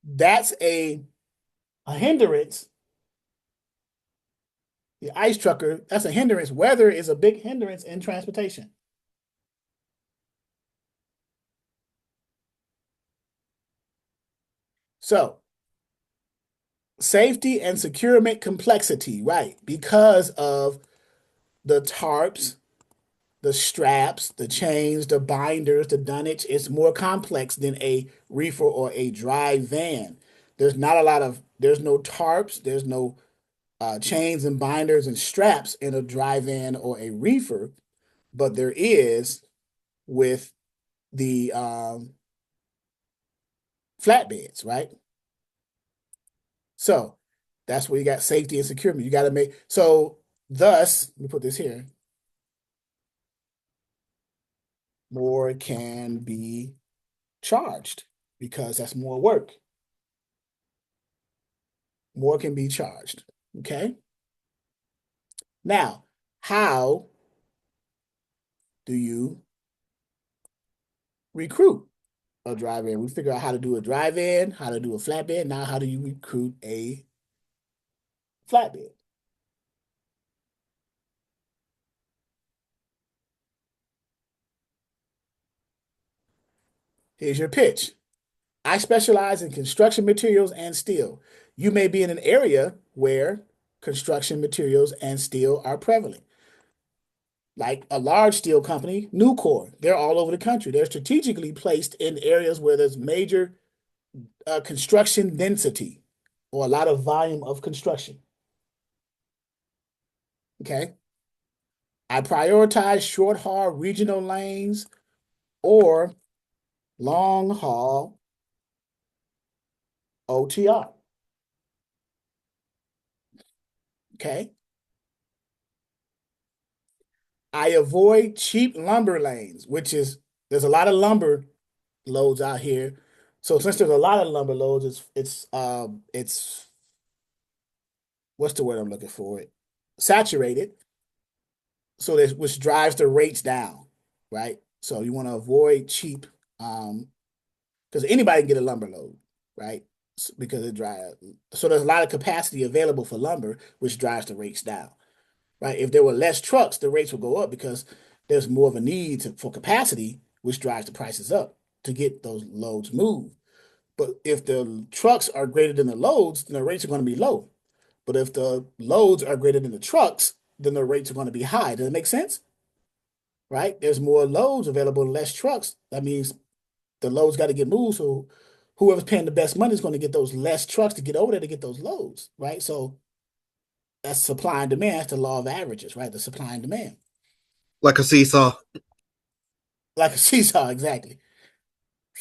That's a hindrance. The ice trucker, that's a hindrance. Weather is a big hindrance in transportation. So, safety and securement complexity, right? Because of the tarps, the straps, the chains, the binders, the dunnage, it's more complex than a reefer or a dry van. There's no tarps, there's no chains and binders and straps in a dry van or a reefer, but there is with the flatbeds, right? So that's where you got safety and security. You got to make so thus, let me put this here. More can be charged because that's more work. More can be charged. Okay. Now, how do you recruit a drive-in? We figure out how to do a drive-in, how to do a flatbed. Now, how do you recruit a flatbed? Here's your pitch. I specialize in construction materials and steel. You may be in an area where construction materials and steel are prevalent. Like a large steel company, Nucor, they're all over the country. They're strategically placed in areas where there's major construction density or a lot of volume of construction. Okay. I prioritize short haul regional lanes or long haul OTR. Okay. I avoid cheap lumber lanes, which is there's a lot of lumber loads out here. So since there's a lot of lumber loads, it's what's the word I'm looking for? It saturated. So that which drives the rates down, right? So you want to avoid cheap, because anybody can get a lumber load, right? Because it drives. So there's a lot of capacity available for lumber, which drives the rates down, right? If there were less trucks, the rates would go up because there's more of a need for capacity, which drives the prices up to get those loads moved. But if the trucks are greater than the loads, then the rates are going to be low. But if the loads are greater than the trucks, then the rates are going to be high. Does it make sense? Right? There's more loads available and less trucks. That means the loads got to get moved. So whoever's paying the best money is going to get those less trucks to get over there to get those loads, right? So that's supply and demand. That's the law of averages, right? The supply and demand. Like a seesaw. Like a seesaw, exactly.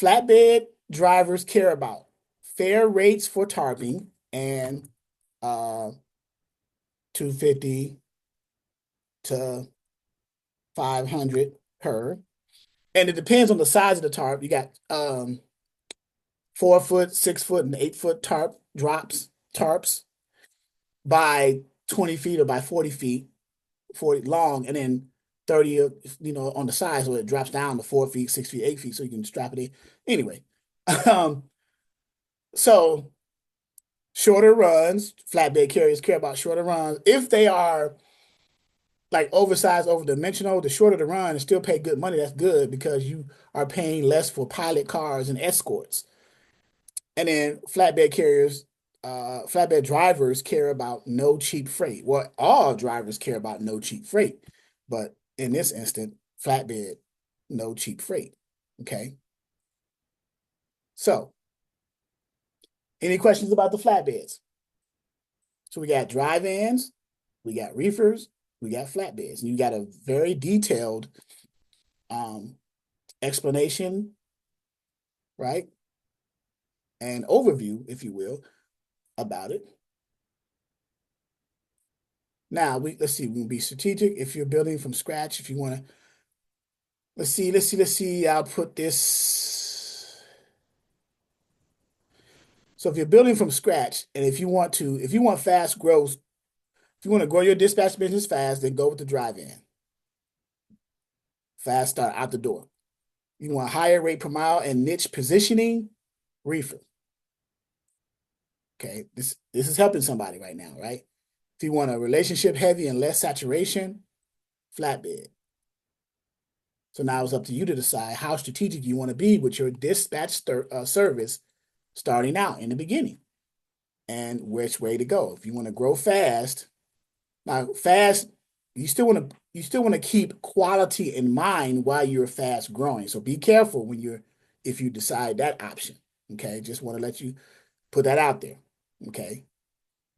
Flatbed drivers care about fair rates for tarping and 250 to 500 per. And it depends on the size of the tarp. You got 4 foot, 6 foot, and 8 foot tarps by 20 feet or by 40 feet, 40 long, and then 30, on the side, so it drops down to 4 feet, 6 feet, 8 feet, so you can strap it in. Anyway, um, so shorter runs, flatbed carriers care about shorter runs. If they are like oversized, overdimensional, the shorter the run and still pay good money, that's good because you are paying less for pilot cars and escorts. And then flatbed drivers care about no cheap freight. Well, all drivers care about no cheap freight, but in this instant, flatbed, no cheap freight. Okay. So, any questions about the flatbeds? So we got dry vans, we got reefers, we got flatbeds. And you got a very detailed explanation, right? And overview, if you will, about it. Now let's see, we can be strategic. If you're building from scratch, if you want to, let's see. I'll put this. So if you're building from scratch, and if you want fast growth, If you want to grow your dispatch business fast, then go with the drive-in. Fast start out the door. You want higher rate per mile and niche positioning, reefer. Okay, this is helping somebody right now, right? If you want a relationship heavy and less saturation, flatbed. So now it's up to you to decide how strategic you want to be with your dispatch service starting out in the beginning and which way to go. If you want to grow fast, now fast, you still want to keep quality in mind while you're fast growing. So be careful when if you decide that option. Okay, just want to let you put that out there. Okay,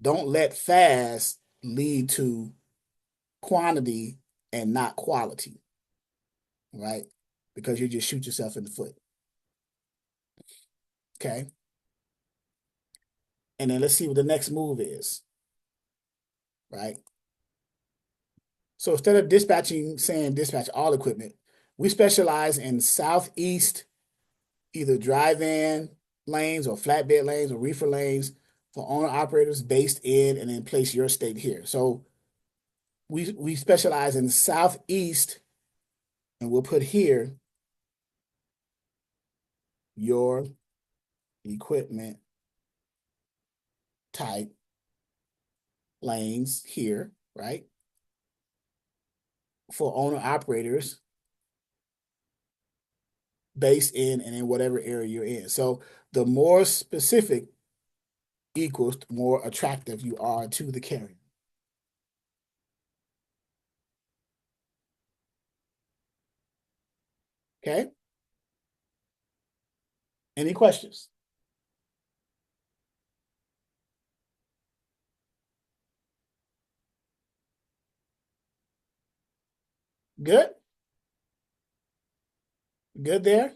don't let fast lead to quantity and not quality, right? Because you just shoot yourself in the foot. Okay. And then let's see what the next move is, right? So instead of saying dispatch all equipment, we specialize in southeast, either drive-in lanes or flatbed lanes or reefer lanes for owner operators based in and then place your state here. So we specialize in southeast, and we'll put here your equipment type lanes here, right? For owner operators based in and in whatever area you're in. So the more specific equals the more attractive you are to the carrier. Okay? Any questions? Good? Good there?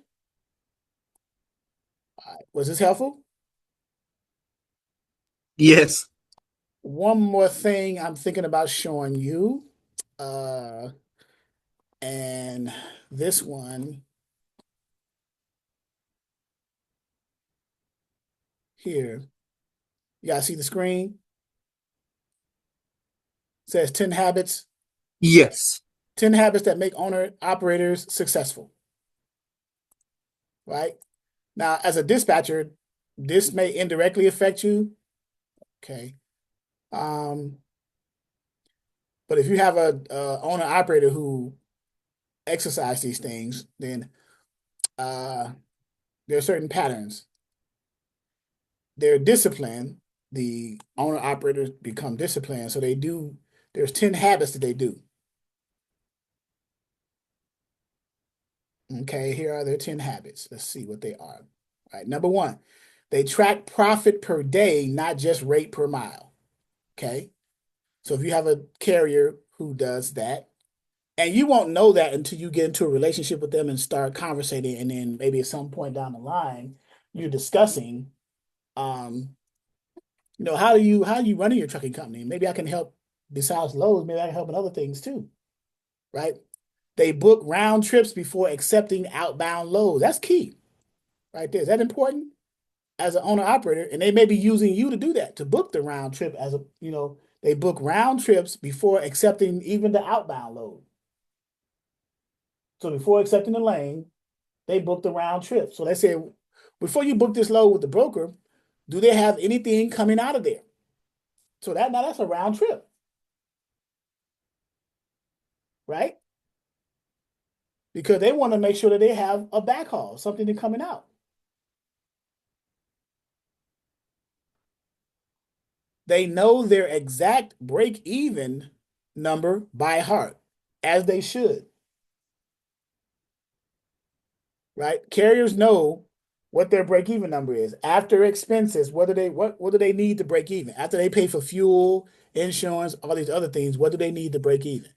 All right. Was this helpful? Yes. One more thing I'm thinking about showing you. And this one here. You guys see the screen? It says 10 habits. Yes. 10 habits that make owner operators successful. Right? Now, as a dispatcher, this may indirectly affect you. Okay. But if you have a owner operator who exercise these things, then there are certain patterns. They're disciplined. The owner operators become disciplined. So there's 10 habits that they do. Okay, here are their 10 habits. Let's see what they are. All right, number 1, they track profit per day, not just rate per mile. Okay, so if you have a carrier who does that, and you won't know that until you get into a relationship with them and start conversating, and then maybe at some point down the line, you're discussing, how you running your trucking company. Maybe I can help besides loads. Maybe I can help in other things too, right? They book round trips before accepting outbound loads. That's key, right there. Is that important as an owner operator? And they may be using you to do that, to book the round trip they book round trips before accepting even the outbound load. So before accepting the lane, they book the round trip. So they say, before you book this load with the broker, do they have anything coming out of there? So that's a round trip, right? Because they want to make sure that they have a backhaul, something that's coming out. They know their exact break-even number by heart, as they should. Right? Carriers know what their break-even number is. After expenses, what do they need to break even? After they pay for fuel, insurance, all these other things, what do they need to break even?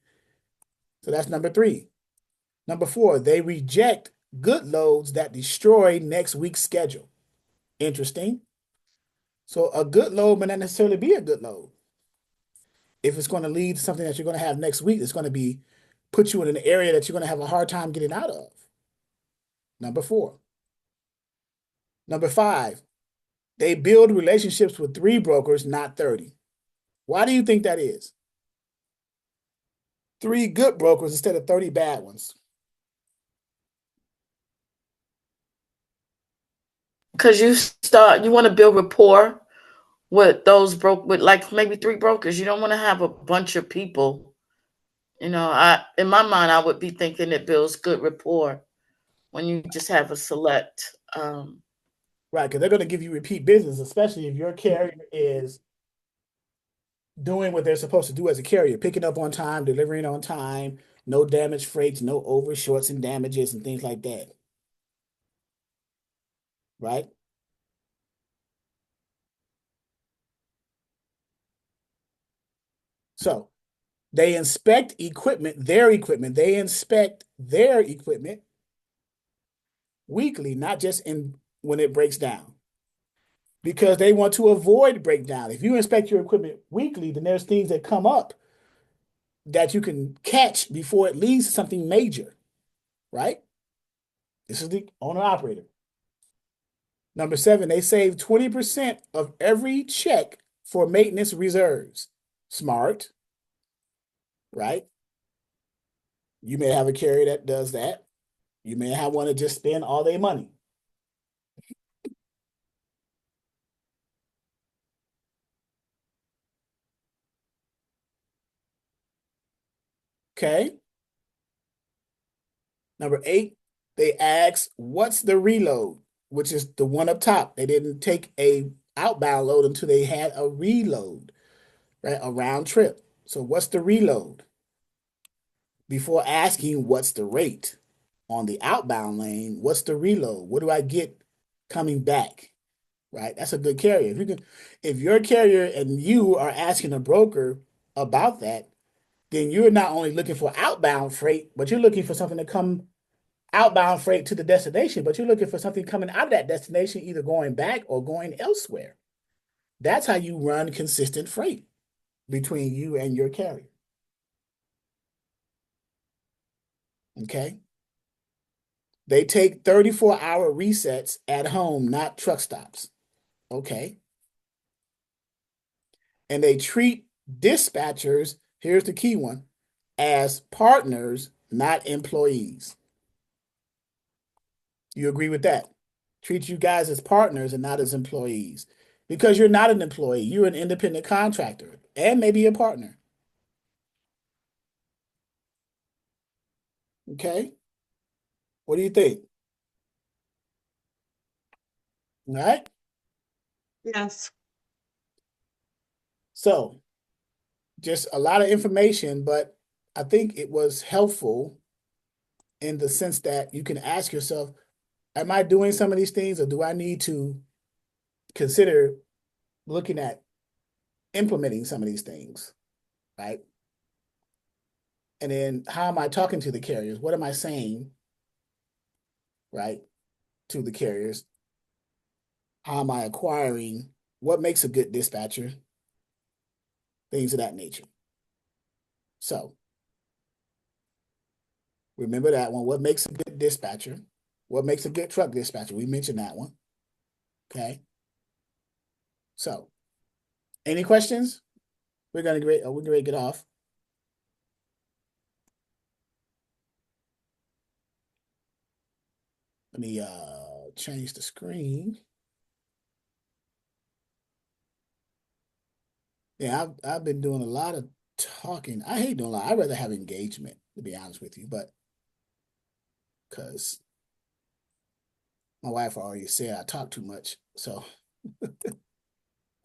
So that's number 3. Number 4, they reject good loads that destroy next week's schedule. Interesting. So a good load may not necessarily be a good load. If it's going to lead to something that you're going to have next week, it's going to put you in an area that you're going to have a hard time getting out of. Number 4. Number 5, they build relationships with 3 brokers, not 30. Why do you think that is? 3 good brokers instead of 30 bad ones. Because you want to build rapport with those with like maybe 3 brokers. You don't want to have a bunch of people. In my mind, I would be thinking it builds good rapport when you just have a select. Right, because they're going to give you repeat business, especially if your carrier is doing what they're supposed to do as a carrier, picking up on time, delivering on time, no damage freights, no overshorts and damages and things like that. Right? So they inspect their equipment. They inspect their equipment weekly, not just when it breaks down. Because they want to avoid breakdown. If you inspect your equipment weekly, then there's things that come up that you can catch before it leads to something major, right? This is the owner operator. Number 7, they save 20% of every check for maintenance reserves. Smart, right? You may have a carrier that does that. You may have one to just spend all their money. Okay. Number 8, they ask, what's the reload? Which is the one up top. They didn't take a outbound load until they had a reload, right? A round trip. So what's the reload? Before asking what's the rate on the outbound lane, what's the reload? What do I get coming back? Right? That's a good carrier. If your carrier and you are asking a broker about that, then you're not only looking for outbound freight, but you're looking for something to come outbound freight to the destination, but you're looking for something coming out of that destination, either going back or going elsewhere. That's how you run consistent freight between you and your carrier. Okay. They take 34-hour resets at home, not truck stops. Okay. And they treat dispatchers, here's the key one, as partners, not employees. You agree with that? Treat you guys as partners and not as employees. Because you're not an employee, you're an independent contractor and maybe a partner. Okay? What do you think? All right? Yes. So, just a lot of information, but I think it was helpful in the sense that you can ask yourself, am I doing some of these things, or do I need to consider looking at implementing some of these things, right? And then how am I talking to the carriers? What am I saying, right, to the carriers? How am I acquiring? What makes a good dispatcher? Things of that nature. So remember that one. What makes a good dispatcher? What makes a good truck dispatcher? We mentioned that one. Okay. So any questions? We're gonna get off. Let me change the screen. Yeah, I've been doing a lot of talking. I hate doing a lot. I'd rather have engagement, to be honest with you, but because my wife already said I talk too much. So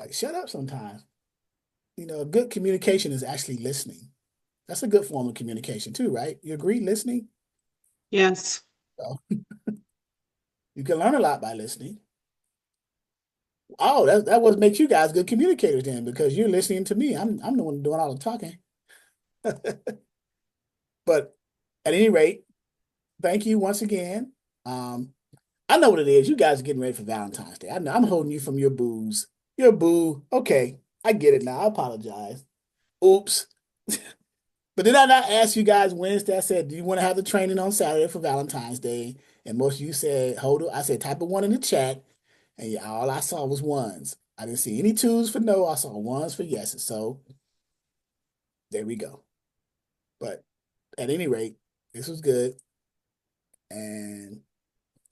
like shut up sometimes. Good communication is actually listening. That's a good form of communication too, right? You agree, listening? Yes. So you can learn a lot by listening. Oh, that what makes you guys good communicators then, because you're listening to me. I'm the one doing all the talking. But at any rate, thank you once again. I know what it is. You guys are getting ready for Valentine's Day. I know I'm holding you from your booze. Your boo. Okay, I get it now. I apologize. Oops. But did I not ask you guys Wednesday? I said, do you want to have the training on Saturday for Valentine's Day? And most of you said, hold on. I said, type a 1 in the chat. And yeah, all I saw was ones. I didn't see any twos for no. I saw ones for yeses. So there we go. But at any rate, this was good. And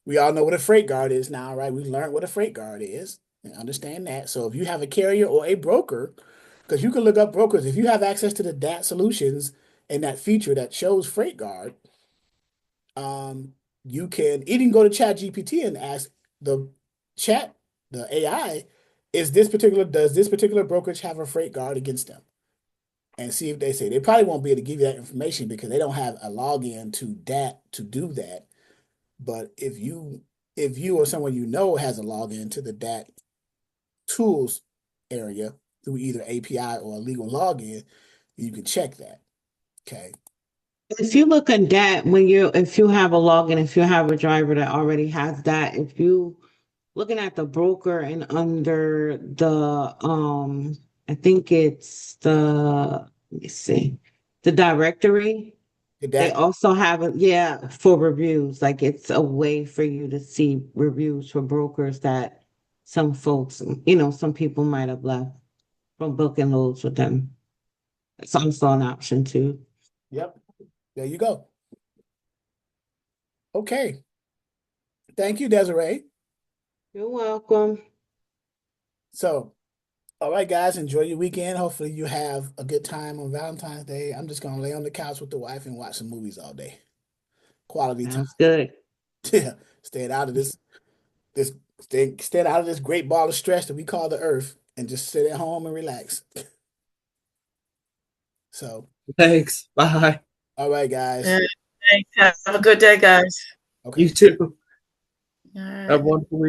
we all know what a freight guard is now, right? We learned what a freight guard is and understand that. So if you have a carrier or a broker, because you can look up brokers, if you have access to the DAT solutions and that feature that shows freight guard, you can even go to Chat GPT and ask the chat, the AI, does this particular brokerage have a freight guard against them? And see if they say. They probably won't be able to give you that information because they don't have a login to DAT to do that. But if you or someone you know has a login to the DAT tools area through either API or a legal login, you can check that. Okay. If you look at that, if you have a login, if you have a driver that already has that, if you looking at the broker and under the I think it's let me see, the directory, Did they that? also have it, yeah, for reviews. Like it's a way for you to see reviews for brokers that some folks, some people might have left from booking loads with them. It's also an option too. Yep. There you go. Okay. Thank you, Desiree. You're welcome. So, all right, guys, enjoy your weekend. Hopefully you have a good time on Valentine's Day. I'm just gonna lay on the couch with the wife and watch some movies all day. Quality time. Sounds good. Yeah. Staying out of stay out of this great ball of stress that we call the earth and just sit at home and relax. So, Thanks. Bye. all right, guys. Thanks. Have a good day, guys. Okay. You too. All right. Have a wonderful week.